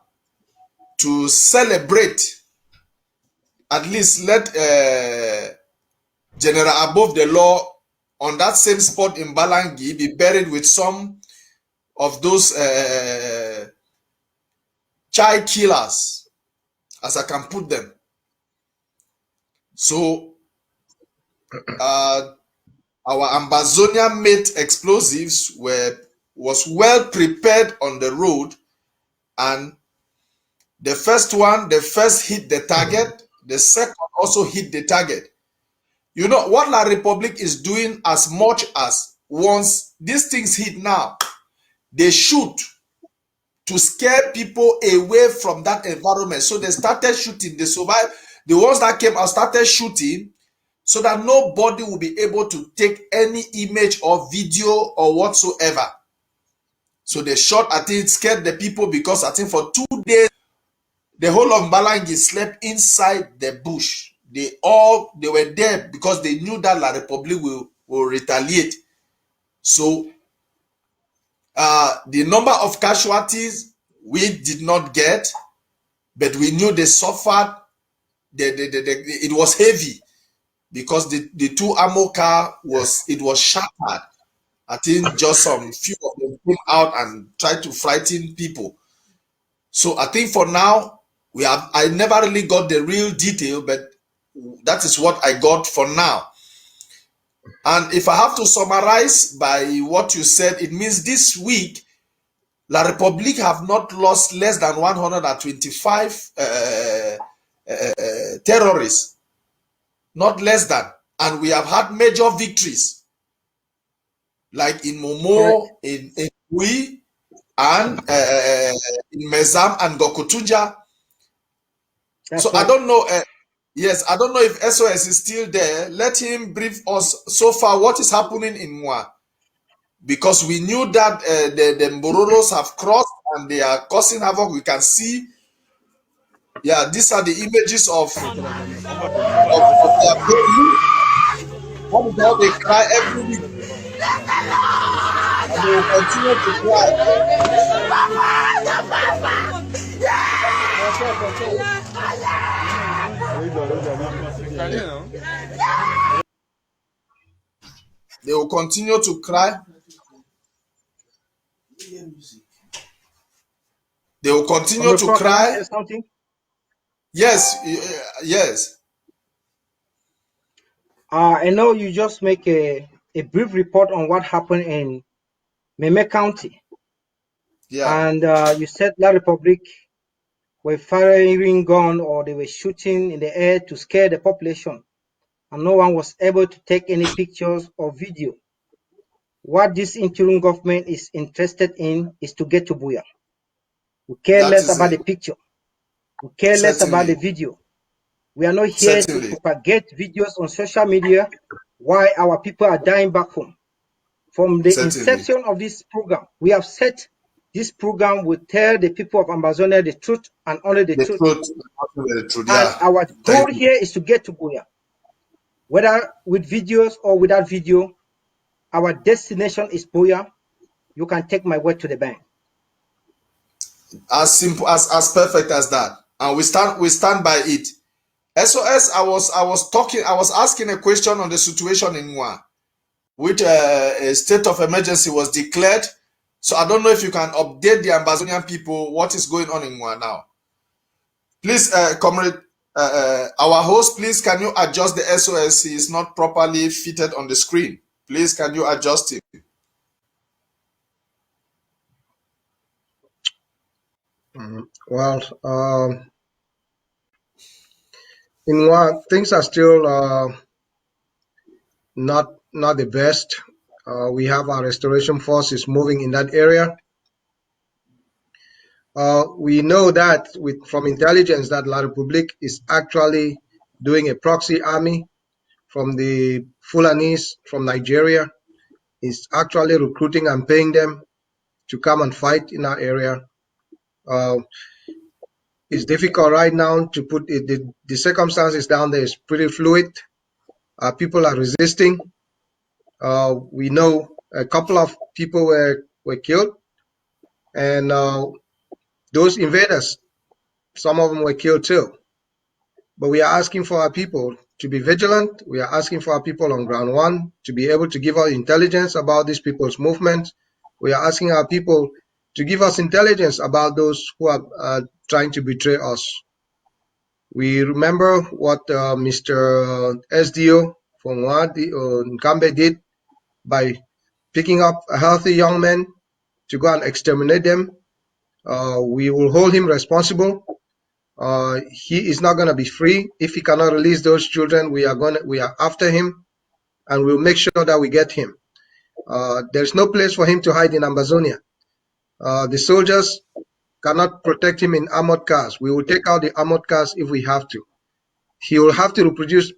to celebrate, at least let General Above the Law on that same spot in Balangi be buried with some of those child killers, as I can put them. So our Ambazonia made explosives was well prepared on the road, and the first hit the target, the second also hit the target. You know what La Republic is doing, as much as once these things hit now, they shoot to scare people away from that environment. So they started shooting. They survived. The ones that came out started shooting so that nobody will be able to take any image or video or whatsoever. So they shot, I think it scared the people, because I think for 2 days, the whole of Mbalangi slept inside the bush. They were there because they knew that La Republique will retaliate. So the number of casualties we did not get, but we knew they suffered. It was heavy because the two ammo car was shattered. I think just some few of them came out and tried to frighten people. So I think for now I never really got the real detail, but that is what I got for now. And if I have to summarize by what you said, it means this week La République have not lost less than 125 terrorists, not less than, and we have had major victories, like in Momo, in Ui, and in Mezam and Gokutunja. So right. I don't know. Yes, I don't know if SOS is still there. Let him brief us so far what is happening in Mwa. Because we knew that the Mbororos have crossed and they are causing havoc. We can see. Yeah, these are the images of their baby. What is how they cry every week. And they will continue to cry. They will continue to cry. They will continue to cry. Yes, yes. I know you just make a brief report on what happened in Meme County. Yeah. And you said La Republique were firing gun or they were shooting in the air to scare the population. And no one was able to take any pictures or video. What this interim government is interested in is to get to Buya. We care less about the picture. We care less about the video. We are not here to propagate videos on social media while our people are dying back home. From the inception of this program, we have set this program will tell the people of Ambazonia the truth and only the truth. And our goal here is to get to Buya. Whether with videos or without video, our destination is Buya. You can take my word to the bank. As simple as perfect as that. And we stand by it. SOS, I was asking a question on the situation in Mwa, which a state of emergency was declared. So I don't know if you can update the Ambazonian people what is going on in Mwa now. Please, comrade, our host, please, can you adjust the SOS? He is not properly fitted on the screen. Please, can you adjust him? Well, in Mwa, things are still not the best. We have our restoration forces moving in that area. We know that from intelligence that La Republique is actually doing a proxy army from the Fulanis from Nigeria. Is actually recruiting and paying them to come and fight in our area. It's difficult right now to put it, the circumstances down there is pretty fluid. People are resisting. We know a couple of people were killed, and those invaders, some of them were killed too. But we are asking for our people to be vigilant. We are asking for our people on ground one to be able to give us intelligence about these people's movements. We are asking our people to give us intelligence about those who are trying to betray us. We remember what Mr. SDO from Nkambe did by picking up a healthy young man to go and exterminate them. We will hold him responsible. He is not going to be free if he cannot release those children. We are after him, and we'll make sure that we get him. There's no place for him to hide in Ambazonia. The soldiers cannot protect him in armored cars. We will take out the armored cars if we have to. he will have to produce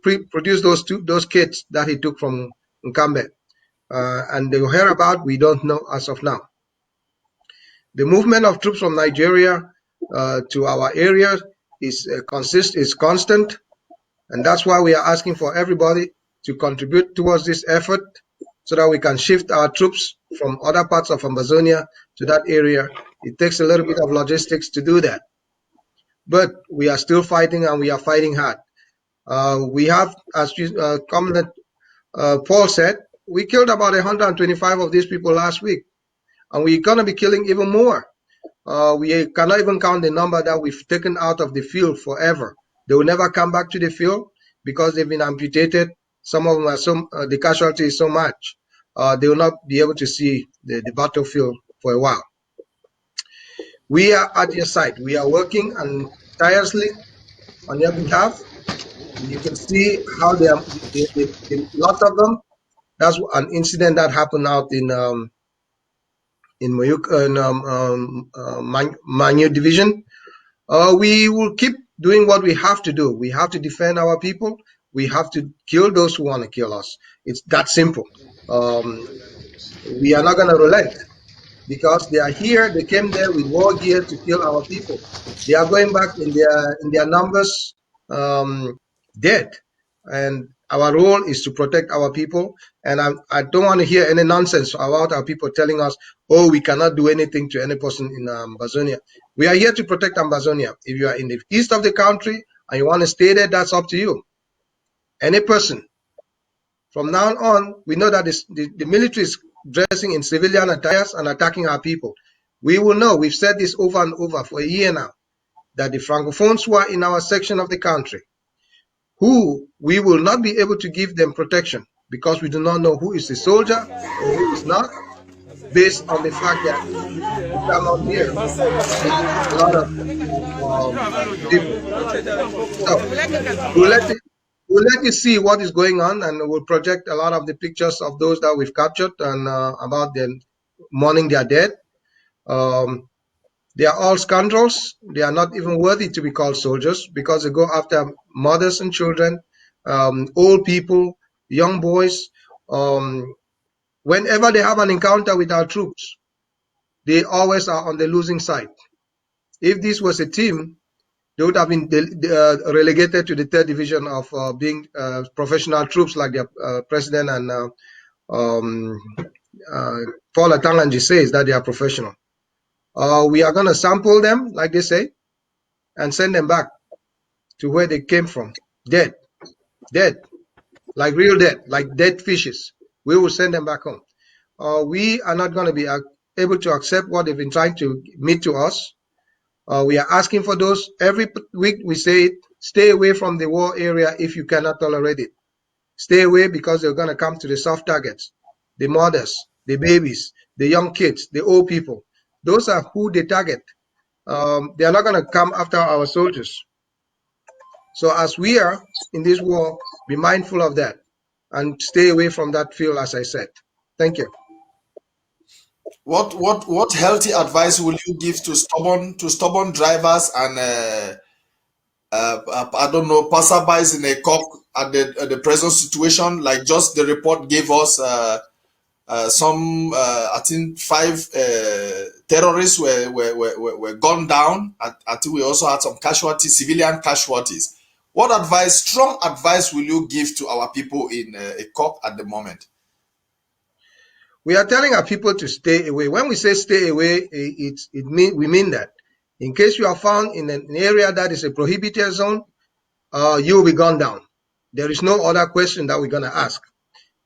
those kits that he took from Nkambe. And the whereabout we don't know as of now. The movement of troops from Nigeria to our area is constant, and that's why we are asking for everybody to contribute towards this effort so that we can shift our troops from other parts of Ambazonia to that area. It takes a little bit of logistics to do that, but we are still fighting, and we are fighting hard. We have, as Comrade Paul said, we killed about 125 of these people last week, and we're going to be killing even more. We cannot even count the number that we've taken out of the field forever. They will never come back to the field because they've been amputated. Some of them are the casualty is so much, they will not be able to see the battlefield for a while. We are at your side. We are working and tirelessly on your behalf. You can see how they are, lots of them. That's an incident that happened out in Manyu division. We will keep doing what we have to do. We have to defend our people. We have to kill those who want to kill us. It's that simple. We are not going to relent because they are here. They came there with war gear to kill our people. They are going back in their numbers dead. And our role is to protect our people. And I don't want to hear any nonsense about our people telling us, oh, we cannot do anything to any person in Ambazonia. We are here to protect Ambazonia. If you are in the east of the country and you want to stay there, that's up to you. Any person. From now on, we know that the military is dressing in civilian attires and attacking our people. We will know, we've said this over and over for a year now, that the Francophones who are in our section of the country, who we will not be able to give them protection because we do not know who is a soldier or who is not, based on the fact that we cannot hear a lot of people. So we'll let you see what is going on, and we'll project a lot of the pictures of those that we've captured and about them mourning their dead. They are all scoundrels. They are not even worthy to be called soldiers because they go after mothers and children, old people, young boys. Whenever they have an encounter with our troops, they always are on the losing side. If this was a team, they would have been relegated to the third division of being professional troops like their president and Paul Atanganji says that they are professional. We are going to sample them, like they say, and send them back to where they came from, dead, like real dead, like dead fishes. We will send them back home. We are not going to be able to accept what they've been trying to meet to us. We are asking for those. Every week we say it, stay away from the war area if you cannot tolerate it. Stay away because they're going to come to the soft targets, the mothers, the babies, the young kids, the old people. Those are who they target. They are not going to come after our soldiers. So as we are in this war, be mindful of that and stay away from that field, as I said. Thank you. What healthy advice will you give to stubborn drivers and I don't know, passerbys in a COP at the present situation? Like just the report gave us some I think 5 terrorists were gunned down. I think we also had some casualties, civilian casualties. What advice, strong advice, will you give to our people in a COP at the moment? We are telling our people to stay away. When we say stay away, we mean that. In case you are found in an area that is a prohibited zone, you will be gunned down. There is no other question that we're going to ask.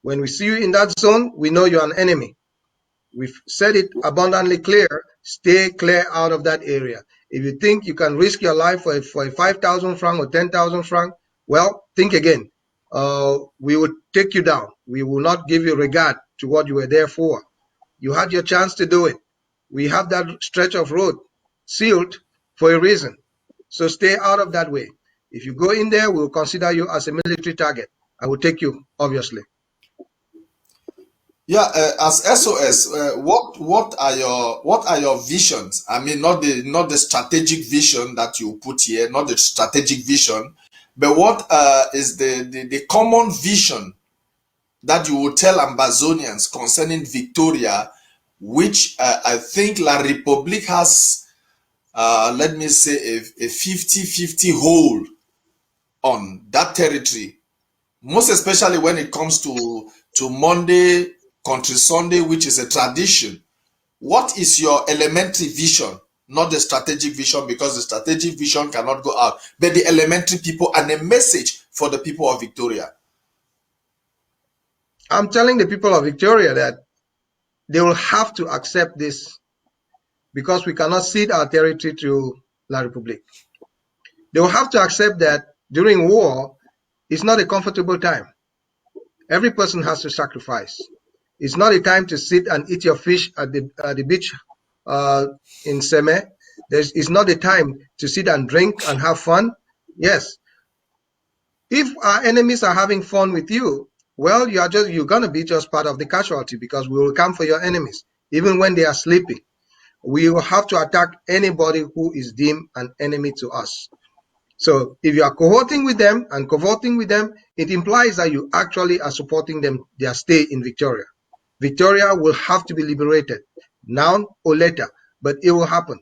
When we see you in that zone, we know you're an enemy. We've said it abundantly clear. Stay clear out of that area. If you think you can risk your life for a 5,000 franc or 10,000 franc, well, think again. We will take you down. We will not give you regard to what you were there for. You had your chance to do it. We have that stretch of road sealed for a reason. So stay out of that way. If you go in there, we'll consider you as a military target. I will take you, obviously. Yeah, as SOS, what are your visions? I mean, not the strategic vision that you put here, not the strategic vision, But what is the common vision that you will tell Ambazonians concerning Victoria, which I think La République has, let me say, a 50-50 hold on that territory, most especially when it comes to Monday, Country Sunday, which is a tradition. What is your elementary vision? Not the strategic vision, because the strategic vision cannot go out, but the elementary people and a message for the people of Victoria. I'm telling the people of Victoria that they will have to accept this, because we cannot cede our territory to La République. They will have to accept that during war, it's not a comfortable time. Every person has to sacrifice. It's not a time to sit and eat your fish at the beach in Seme. It's not a time to sit and drink and have fun. Yes, if our enemies are having fun with you, well, you're gonna be just part of the casualty, because we will come for your enemies even when they are sleeping. We will have to attack anybody who is deemed an enemy to us. So if you are cohorting with them and cohorting with them, it implies that you actually are supporting them, their stay in Victoria. Victoria will have to be liberated now or later, but it will happen.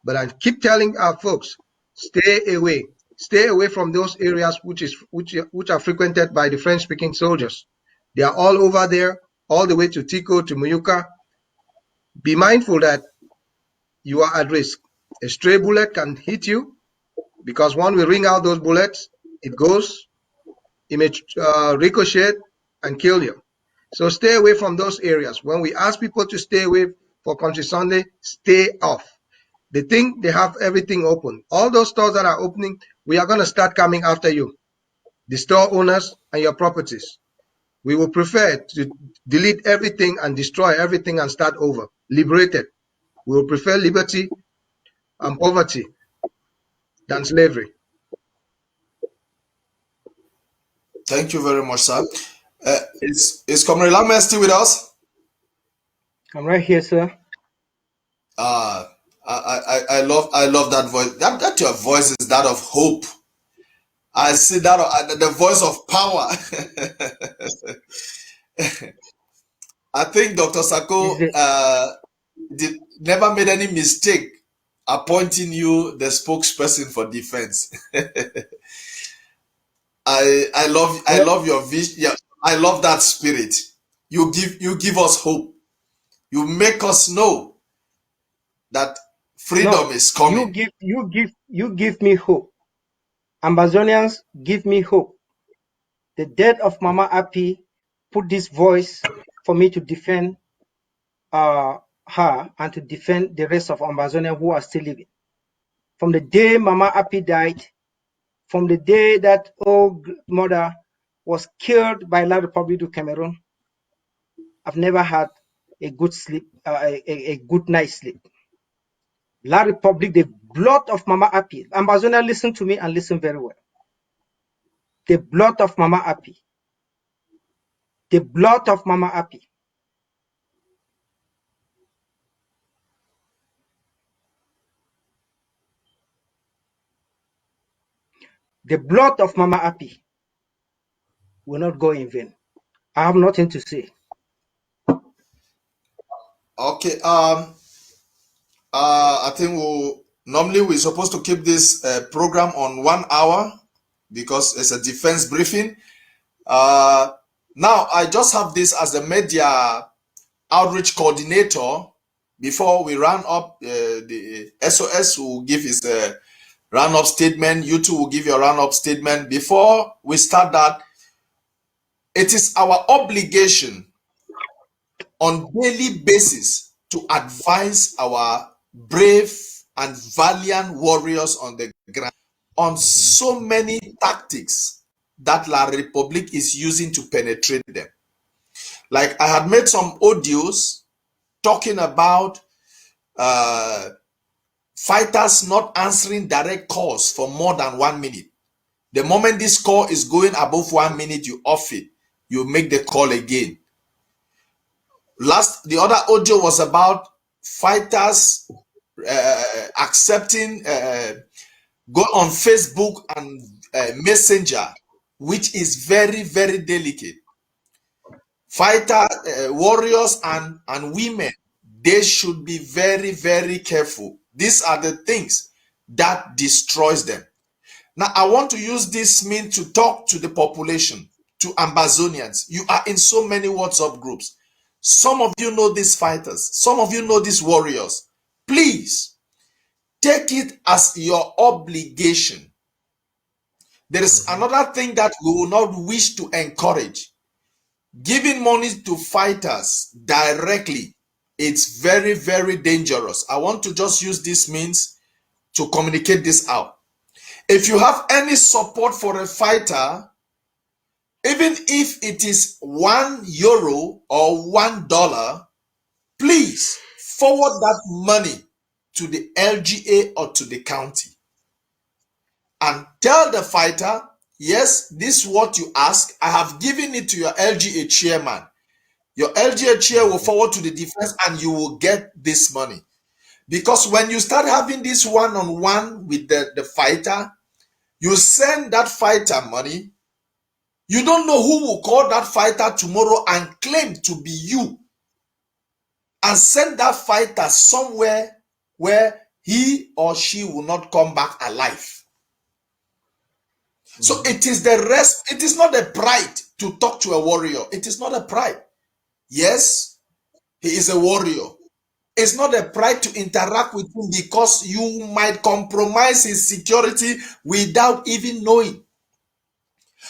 But I keep telling our folks, stay away from those areas which are frequented by the French-speaking soldiers. They are all over there, all the way to Tico, to Muyuka. Be mindful that you are at risk. A stray bullet can hit you, because when we ring out those bullets, it may ricochet and kill you. So stay away from those areas. When we ask people to stay away for Country Sunday, stay off. They think they have everything open. All those stores that are opening, we are going to start coming after you, the store owners and your properties. We will prefer to delete everything and destroy everything and start over, liberated. We will prefer liberty and poverty than slavery. Thank you very much, sir. Is Comrade Lama still with us? I'm right here, sir. I love that voice. That your voice is that of hope. I see that the voice of power. I think Dr. Sako never made any mistake appointing you the spokesperson for defense. I love your vision. Yeah, I love that spirit. You give us hope. You make us know that freedom is coming. You give me hope. Ambazonians give me hope. The death of Mama Api put this voice for me to defend her and to defend the rest of Ambazonia who are still living. From the day Mama Api died, from the day that old mother was killed by La République du Cameroon, I've never had a good sleep, a good night's sleep. La République, the blood of Mama Api. Ambazonia, listen to me and listen very well. The blood of Mama Api. The blood of Mama Api. The blood of Mama Api will not go in vain. I have nothing to say. Okay. I think normally we're supposed to keep this program on 1 hour because it's a defense briefing. Now I just have this as the media outreach coordinator. Before we run up, the SOS will give his run-up statement. You two will give your run-up statement. Before we start that, it is our obligation on daily basis to advise our brave and valiant warriors on the ground on so many tactics that La République is using to penetrate them. Like I had made some audios talking about fighters not answering direct calls for more than 1 minute. The moment this call is going above 1 minute, you off it. You make the call again. The other audio was about fighters accepting, go on Facebook and messenger, which is very, very delicate. Fighter, warriors and women, they should be very, very careful. These are the things that destroys them. Now, I want to use this means to talk to the population, to Ambazonians. You are in so many WhatsApp groups. Some of you know these fighters. Some of you know these warriors. Please, take it as your obligation. There is another thing that we will not wish to encourage. Giving money to fighters directly, it's very, very dangerous. I want to just use this means to communicate this out. If you have any support for a fighter, even if it is €1 or $1, please forward that money to the LGA or to the county and tell the fighter, yes, this is what you ask. I have given it to your LGA chairman. Your LGA chair will forward to the defense and you will get this money. Because when you start having this one-on-one with the fighter, you send that fighter money. You don't know who will call that fighter tomorrow and claim to be you and send that fighter somewhere where he or she will not come back alive. So it is the rest. It is not a pride to talk to a warrior. It is not a pride. Yes, he is a warrior. It's not a pride to interact with him because you might compromise his security without even knowing.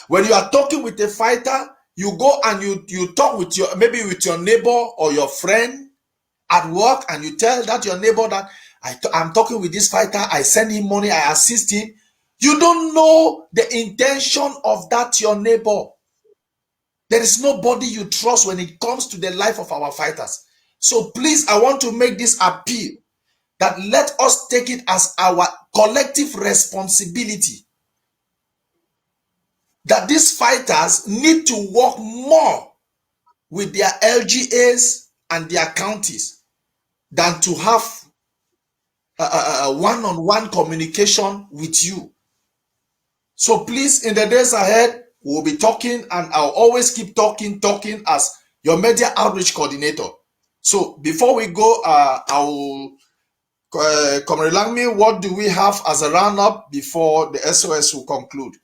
When you are talking with a fighter, you go and you talk with maybe with your neighbor or your friend at work, and you tell that your neighbor that I'm talking with this fighter, I send him money, I assist him. You don't know the intention of that your neighbor. There is nobody you trust when it comes to the life of our fighters. So please, I want to make this appeal that let us take it as our collective responsibility that these fighters need to work more with their LGAs and their counties than to have a one-on-one communication with you. So please, in the days ahead, we'll be talking, and I'll always keep talking as your media outreach coordinator. So before we go, I'll Comrade Langmi, what do we have as a roundup before the SOS will conclude?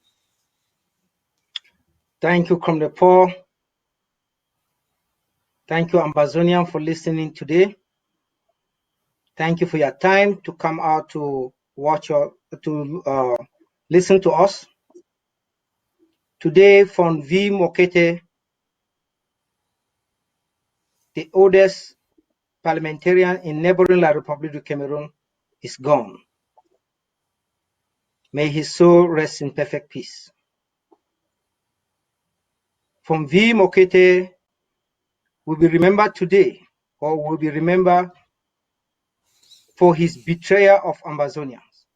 Thank you, Comrade Paul. Thank you, Ambazonian, for listening today. Thank you for your time to come out to listen to us. Today, from V. Mokete, the oldest parliamentarian in neighboring La République du Cameroon, is gone. May his soul rest in perfect peace. From V. Mokete will be remembered today, or will be remembered for his betrayal of Ambazonians,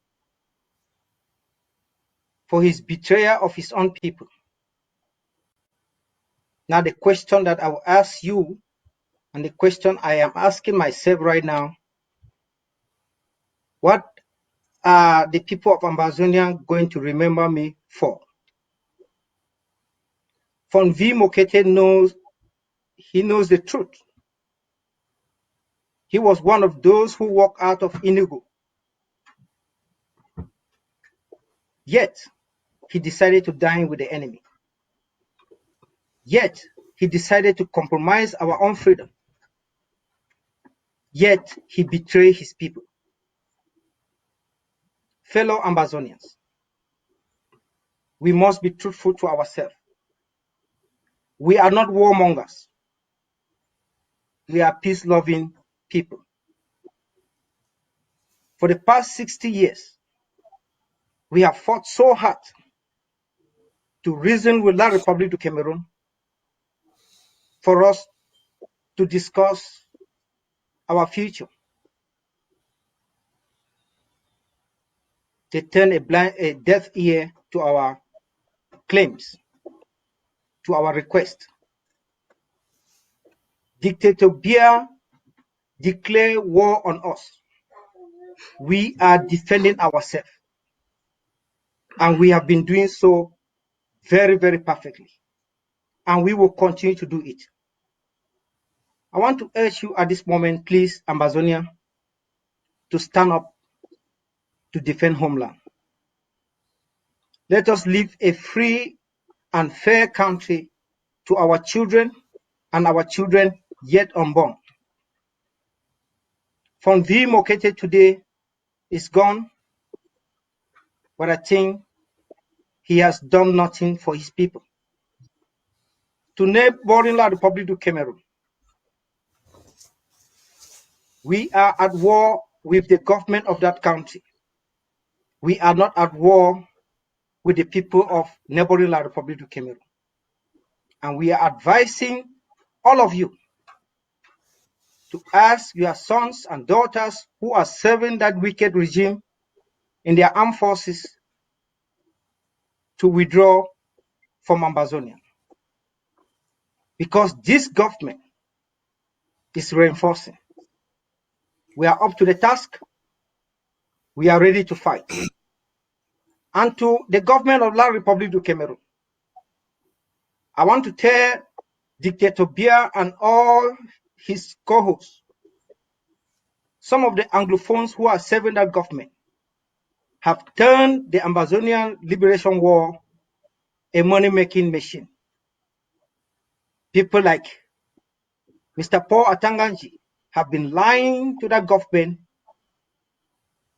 for his betrayal of his own people. Now, the question that I will ask you, and the question I am asking myself right now, what are the people of Ambazonia going to remember me for? Von V. Mokete knows the truth. He was one of those who walked out of Enugu. Yet, he decided to dine with the enemy. Yet, he decided to compromise our own freedom. Yet, he betrayed his people. Fellow Ambazonians, we must be truthful to ourselves. We are not warmongers. We are peace-loving people. For the past 60 years, we have fought so hard to reason with La République du Cameroon for us to discuss our future. They turn a deaf ear to our claims, to our request. Dictator Biya declare war on us. We are defending ourselves. And we have been doing so very, very perfectly. And we will continue to do it. I want to urge you at this moment, please, Ambazonia, to stand up to defend homeland. Let us leave a free and fair country to our children and our children yet unborn. From V. Mokete today is gone, but I think he has done nothing for his people. To neighboring Republic of Cameroon, we are at war with the government of that country. We are not at war with the people of neighboring Republic of Cameroon. And we are advising all of you to ask your sons and daughters who are serving that wicked regime in their armed forces to withdraw from Ambazonia. Because this government is reinforcing. We are up to the task. We are ready to fight. And to the government of La Republic of Cameroon, I want to tell Dictator Biya and all his cohorts, some of the Anglophones who are serving that government, have turned the Ambazonian Liberation War a money-making machine. People like Mr. Paul Atanganji have been lying to that government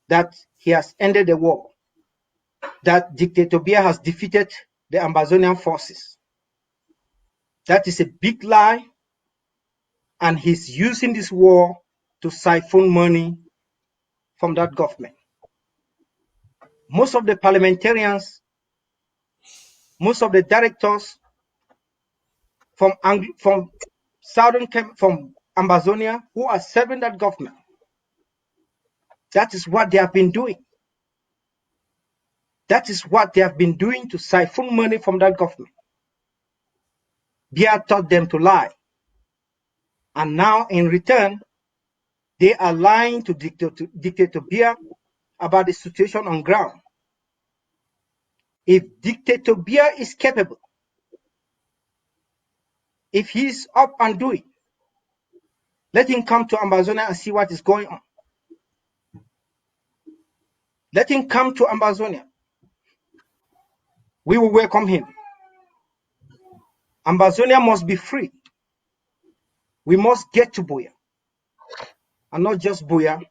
that he has ended the war, that Dictator Biya has defeated the Ambazonian forces. That is a big lie, and he's using this war to siphon money from that government. Most of the parliamentarians, most of the directors from Ambazonia who are serving that government, that is what they have been doing. That is what they have been doing to siphon money from that government. Biya taught them to lie. And now in return, they are lying to Dictator Biya about the situation on ground. If Dictator Biya is capable, if he is up and doing, let him come to Ambazonia and see what is going on. Let him come to Ambazonia. We will welcome him. Ambazonia must be free. We must get to Buea. And not just Buea,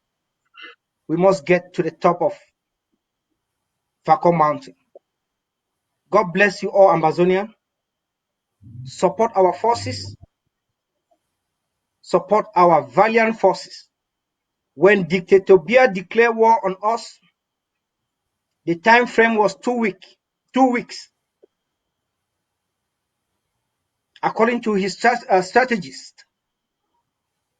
we must get to the top of Fako Mountain. God bless you all, Ambazonia. Support our forces. Support our valiant forces. When Dictator Biya declared war on us, the time frame was 2 weeks. According to his strategist,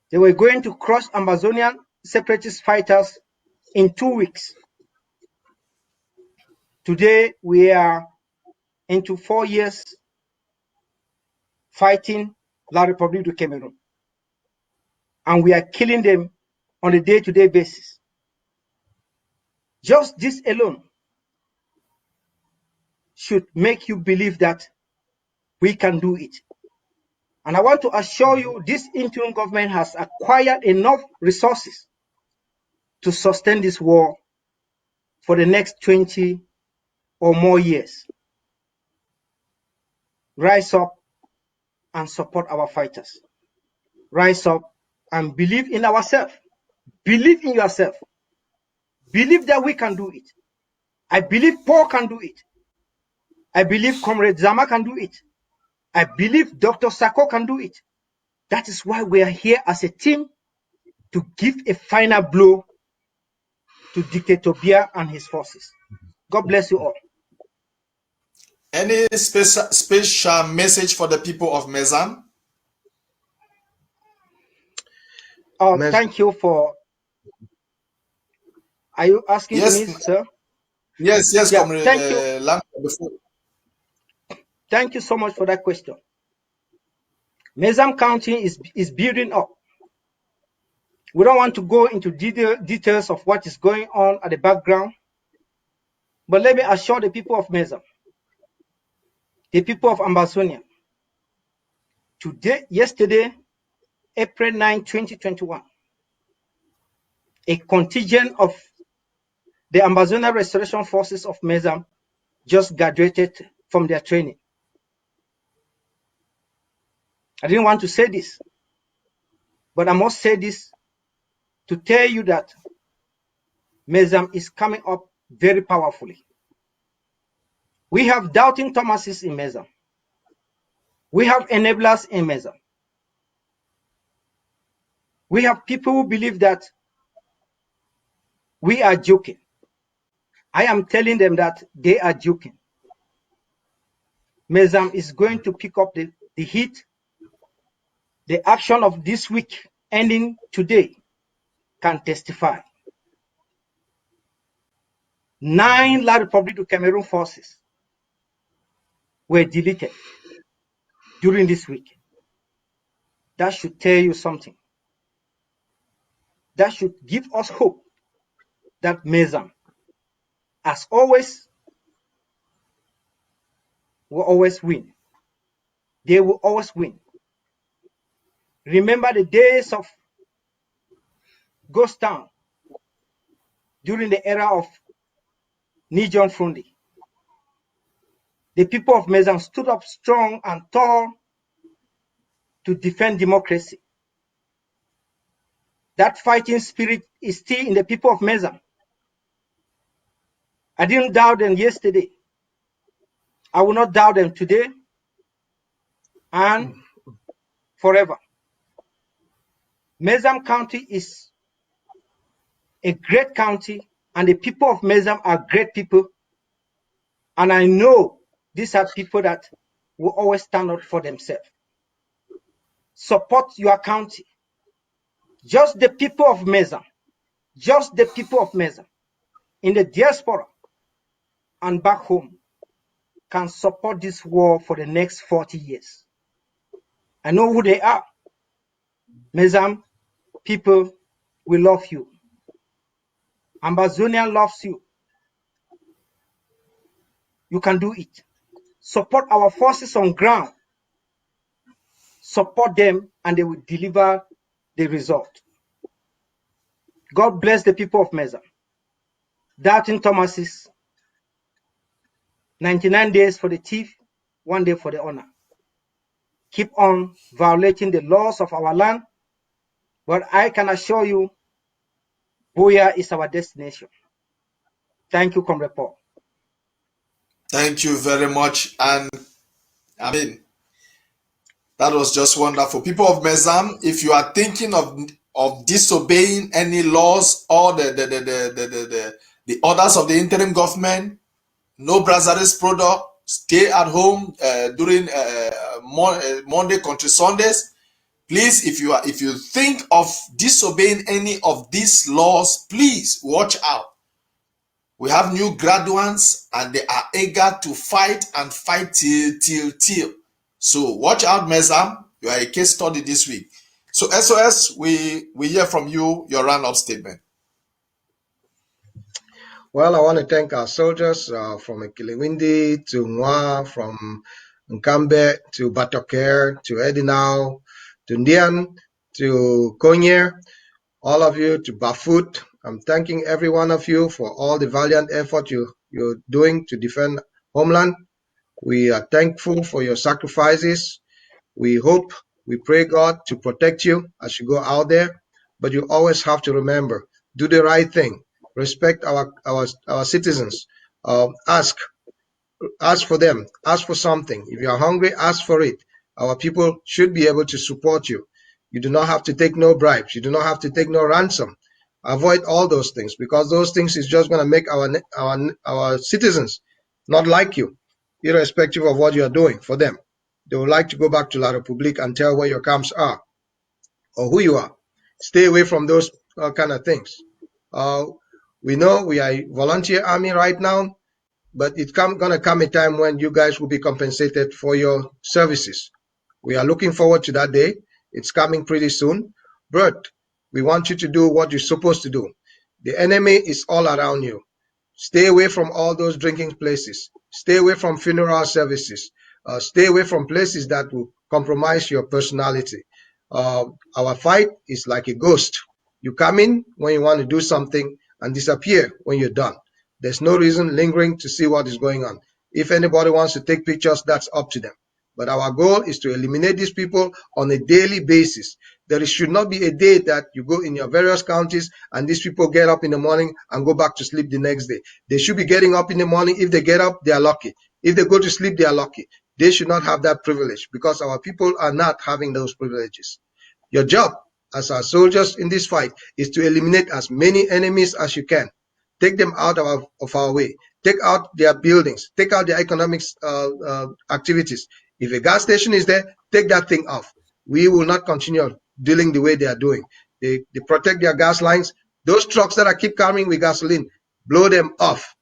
they were going to crush Ambazonian separatist fighters in 2 weeks. Today, we are into 4 years fighting La République du Cameroon. And we are killing them on a day-to-day basis. Just this alone should make you believe that we can do it. And I want to assure you, this interim government has acquired enough resources to sustain this war for the next 20 or more years. Rise up and support our fighters. Rise up and believe in ourselves. Believe in yourself. Believe that we can do it. I believe Paul can do it. I believe Comrade Zama can do it. I believe Dr. Sako can do it. That is why we are here as a team to give a final blow to Dictator Biya and his forces. God bless you all. Any special message for the people of Mezan? Thank you for... Are you asking me, sir? Yes, Yeah, Comrade. thank you. Thank you so much for that question. Mezam County is building up. We don't want to go into details of what is going on at the background. But let me assure the people of Meza, the people of Ambazonia, yesterday, April 9, 2021, a contingent of the Ambazonia Restoration Forces of Meza just graduated from their training. I didn't want to say this, but I must say this to tell you that Meza is coming up very powerfully. We have doubting Thomases in Meza. We have enablers in Meza. We have people who believe that we are joking. I am telling them that they are joking. Meza is going to pick up the heat. The action of this week ending today can testify. 9 La République du Cameroon forces were deleted during this week. That should tell you something. That should give us hope that Meza, as always, will always win. They will always win. Remember the days of Ghost Town during the era of Nijon Fundi. The people of Meza stood up strong and tall to defend democracy. That fighting spirit is still in the people of Meza. I didn't doubt them yesterday. I will not doubt them today and forever. Meza County is a great county, and the people of Meza are great people. And I know these are people that will always stand up for themselves. Support your county. Just the people of Meza, just the people of Meza in the diaspora and back home can support this war for the next 40 years. I know who they are. Meza people, we love you. Ambazonia loves you. You can do it. Support our forces on ground. Support them and they will deliver the result. God bless the people of Meza. Doubting Thomases, 99 days for the thief, 1 day for the honor. Keep on violating the laws of our land, but I can assure you, Buea is our destination. Thank you, Comrade Paul. Thank you very much. And I mean, that was just wonderful. People of Meza, if you are thinking of disobeying any laws or the orders of the interim government, no Brazzaville product, stay at home during Monday country Sundays. Please, if you think of disobeying any of these laws, please watch out. We have new graduates and they are eager to fight and fight till. So watch out, Meza. You are a case study this week. So SOS, we hear from you, your round-up statement. Well, I want to thank our soldiers from Ekiliwindi to Mwa, from Nkambe to Batoker to Edinau to Ndian to Konye, all of you to Bafut. I'm thanking every one of you for all the valiant effort you're doing to defend homeland. We are thankful for your sacrifices. We pray God to protect you as you go out there, but you always have to remember, do the right thing, respect our citizens, ask for them, ask for something. If you are hungry, ask for it. Our people should be able to support you. You do not have to take no bribes. You do not have to take no ransom. Avoid all those things, because those things is just going to make our citizens not like you, irrespective of what you are doing for them. They would like to go back to La République and tell where your camps are or who you are. Stay away from those kind of things. We know we are a volunteer army right now, but it's going to come a time when you guys will be compensated for your services. We are looking forward to that day. It's coming pretty soon. But we want you to do what you're supposed to do. The enemy is all around you. Stay away from all those drinking places. Stay away from funeral services. Stay away from places that will compromise your personality. Our fight is like a ghost. You come in when you want to do something and disappear when you're done. There's no reason lingering to see what is going on. If anybody wants to take pictures, that's up to them. But our goal is to eliminate these people on a daily basis. There should not be a day that you go in your various counties and these people get up in the morning and go back to sleep the next day. They should be getting up in the morning. If they get up, they are lucky. If they go to sleep, they are lucky. They should not have that privilege because our people are not having those privileges. Your job as our soldiers in this fight is to eliminate as many enemies as you can. Take them out of our way. Take out their buildings. Take out their economic activities. If a gas station is there, take that thing off. We will not continue dealing the way they are doing. They protect their gas lines. Those trucks that are keep coming with gasoline, blow them off.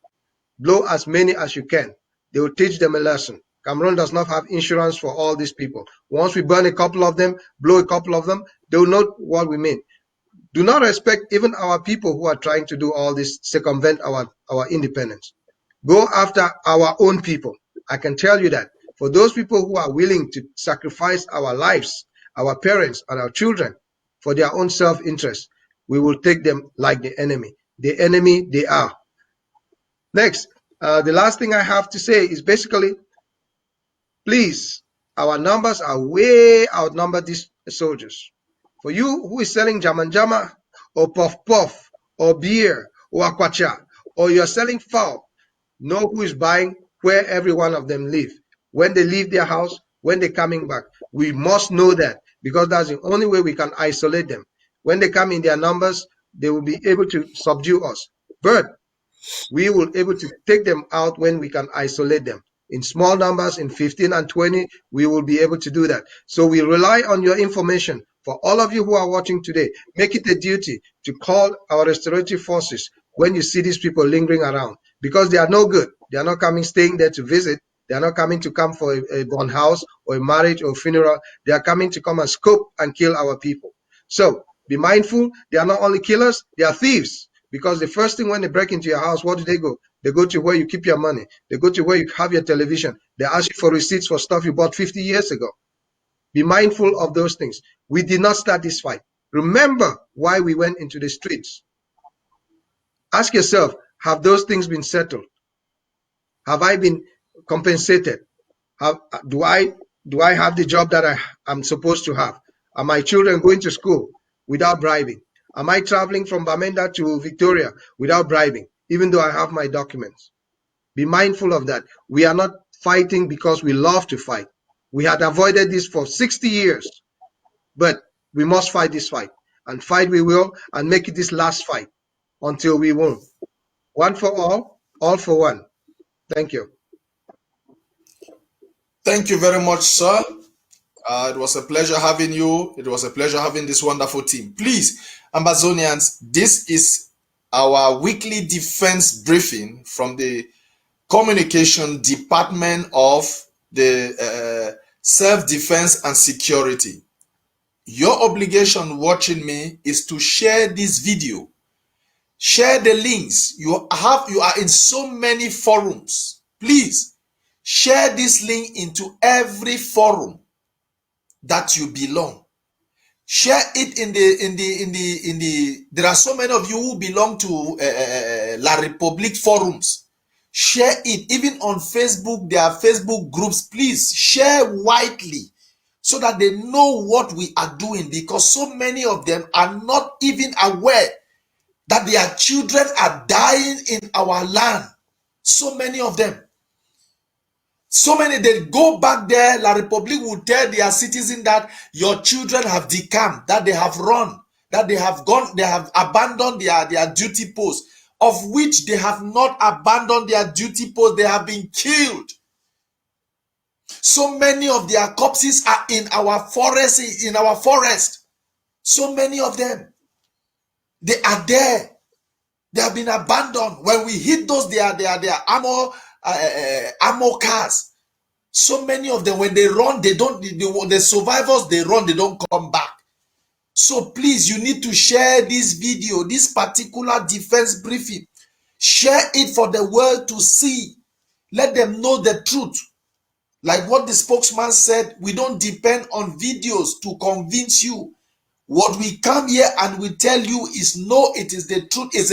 Blow as many as you can. They will teach them a lesson. Cameroon does not have insurance for all these people. Once we burn a couple of them, blow a couple of them, they will know what we mean. Do not respect even our people who are trying to do all this, circumvent our independence. Go after our own people. I can tell you that. For those people who are willing to sacrifice our lives, our parents and our children for their own self-interest, we will take them like the enemy. The enemy they are. Next, the last thing I have to say is basically, please, our numbers are way outnumbered these soldiers. For you who is selling jama or puff puff or beer or akwacha, or you're selling fowl, know who is buying, where every one of them live, when they leave their house, when they're coming back. We must know that because that's the only way we can isolate them. When they come in their numbers, they will be able to subdue us. But we will be able to take them out when we can isolate them. In small numbers, in 15 and 20, we will be able to do that. So we rely on your information. For all of you who are watching today, make it a duty to call our restorative forces when you see these people lingering around, because they are no good. They are not coming, staying there to visit. They are not coming to come for a born house or a marriage or funeral. They are coming to come and scope and kill our people. So be mindful. They are not only killers, they are thieves. Because the first thing when they break into your house, what do? They go to where you keep your money. They go to where you have your television. They ask you for receipts for stuff you bought 50 years ago. Be mindful of those things. We did not start this fight. Remember why we went into the streets. Ask yourself, have those things been settled? Have I been compensated? Do I have the job that I'm supposed to have? Are my children going to school without bribing? Am I traveling from Bamenda to Victoria without bribing, even though I have my documents? Be mindful of that. We are not fighting because we love to fight. We had avoided this for 60 years, but we must fight this fight. And fight we will, and make it this last fight until we win. One for all for one. Thank you. Thank you very much, sir. It was a pleasure having you. It was a pleasure having this wonderful team. Please, Ambazonians, this is our weekly defense briefing from the Communication Department of the Self-Defense and Security. Your obligation watching me is to share this video. Share the links. You are in so many forums. Please share this link into every forum that you belong. Share it in the there are so many of you who belong to La Republique forums. Share it even on Facebook. There are Facebook groups. Please share widely so that they know what we are doing, because so many of them are not even aware that their children are dying in our land. So many of them. So many, they go back there. La Republique will tell their citizens that your children have decamped, that they have run, that they have gone, they have abandoned their duty post, of which they have not abandoned their duty post. They have been killed. So many of their corpses are in our forest. So many of them, they are there. They have been abandoned. When we hit those, they are armor cars. So many of them, when they run, the survivors, they run, they don't come back. So please, you need to share this video, this particular defense briefing. Share it for the world to see. Let them know the truth. Like what the spokesman said, we don't depend on videos to convince you. What we come here and we tell you is no, it is the truth. Is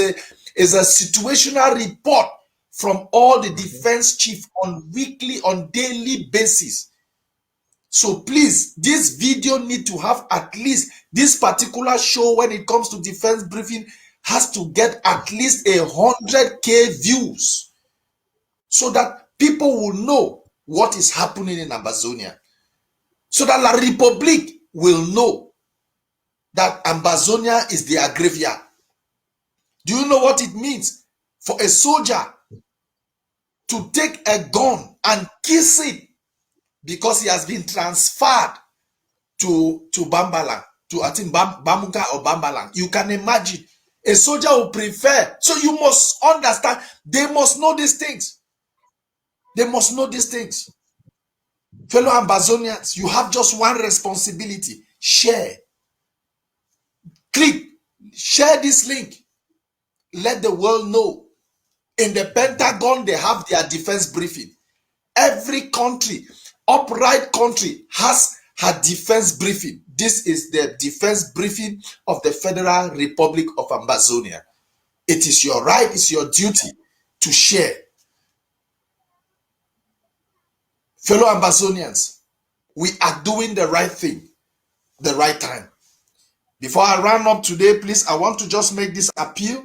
a situational report from all the defense chief on weekly, on daily basis. So please, this video need to have at least, this particular show when it comes to defense briefing has to get at least 100K views so that people will know what is happening in Ambazonia. So that La Republique will know that Ambazonia is their graveyard. Do you know what it means for a soldier to take a gun and kiss it because he has been transferred to Bambalang, to I think Bamuka or Bambalang? You can imagine a soldier will prefer. So you must understand, they must know these things. They must know these things. Fellow Ambazonians, you have just one responsibility. Share. Click. Share this link. Let the world know. In the Pentagon, they have their defense briefing. Every country, upright country, has her defense briefing. This is the defense briefing of the Federal Republic of Ambazonia. It is your right, it's your duty to share. Fellow Ambazonians, we are doing the right thing, the right time. Before I run up today, please, I want to just make this appeal.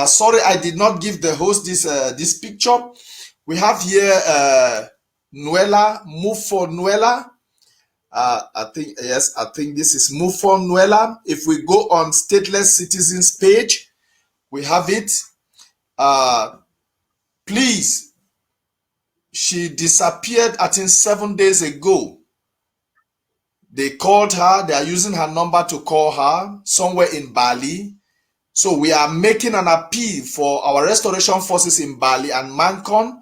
Sorry, I did not give the host this picture. We have here Nuela, Move for Nuela. I think this is Move for Nuela. If we go on Stateless Citizens page, we have it. Please, she disappeared, I think 7 days ago. They called her. They are using her number to call her somewhere in Bali. So we are making an appeal for our restoration forces in Bali and Mancon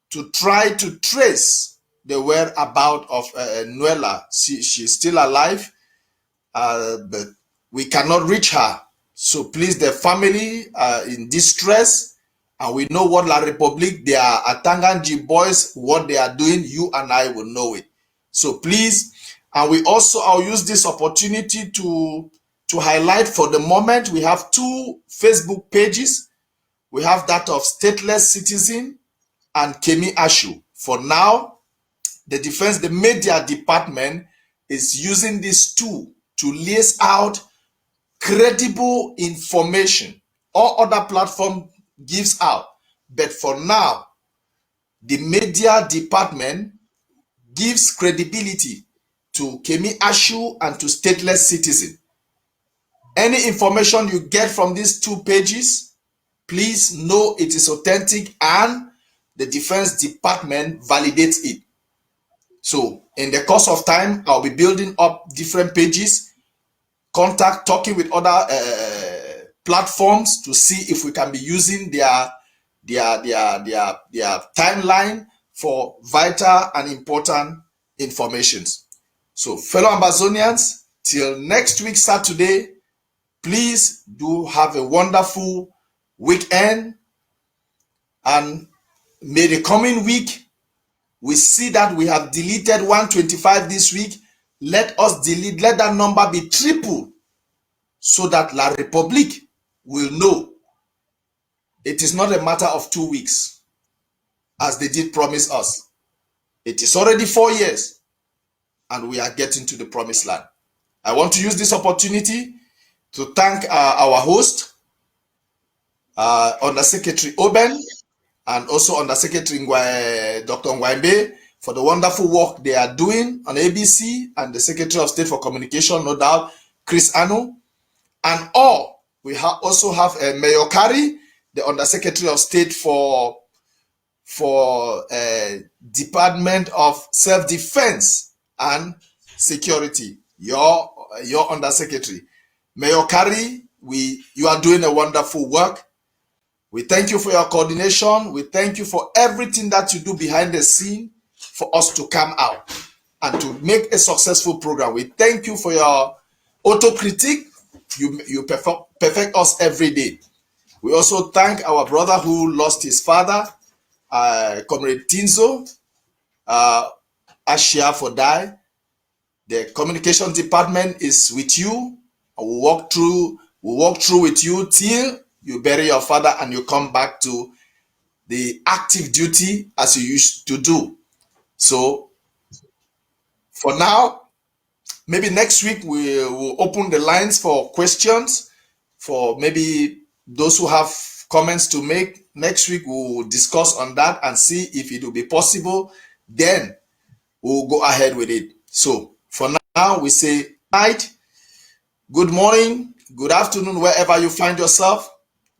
to try to trace the whereabouts of Nuela. She's still alive, but we cannot reach her. So please, the family are in distress, and we know what La Republique, they are Atanganji boys, what they are doing, you and I will know it. So please, and we also, I'll use this opportunity to highlight for the moment, we have 2 Facebook pages. We have that of Stateless Citizen and Kemi Ashu. For now, the media department is using these 2 to liaise out credible information. All other platform gives out. But for now, the media department gives credibility to Kemi Ashu and to Stateless Citizen. Any information you get from these 2 pages, please know it is authentic and the Defense Department validates it. So in the course of time, I'll be building up different pages, talking with other platforms to see if we can be using their timeline for vital and important informations. So fellow Ambazonians, till next week Saturday, please do have a wonderful weekend, and may the coming week we see that we have deleted 125 this week. Let us let that number be triple so that La Republique will know it is not a matter of 2 weeks as they did promise us. It is already 4 years and we are getting to the promised land. I want to use this opportunity to thank our host, Under Secretary Oben, and also Under Secretary Dr. Ngwaimbe, for the wonderful work they are doing on ABC, and the Secretary of State for Communication, no doubt, Chris Anu, and all. We also have Mayor Kari, the Under Secretary of State for Department of Self-Defense and Security, your Under Secretary. Mayor Kari, you are doing a wonderful work. We thank you for your coordination. We thank you for everything that you do behind the scene for us to come out and to make a successful program. We thank you for your autocritique. You perfect us every day. We also thank our brother who lost his father, Comrade Tinzo, Ashia for die. The communication department is with you. We'll walk through with you till you bury your father and you come back to the active duty as you used to do. So for now, maybe next week we will open the lines for questions for maybe those who have comments to make. Next week we'll discuss on that and see if it will be possible. Then we'll go ahead with it. So for now, we say night, good morning, good afternoon, wherever you find yourself.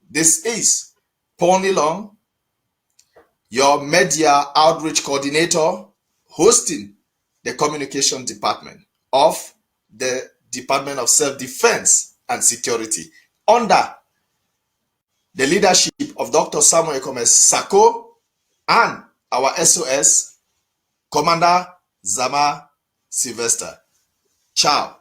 This is Pony Long, your media outreach coordinator, hosting the communication department of the Department of Self-Defense and Security under the leadership of Dr. Samuel Komes Sako and our SOS Commander Zama Sylvester. Ciao.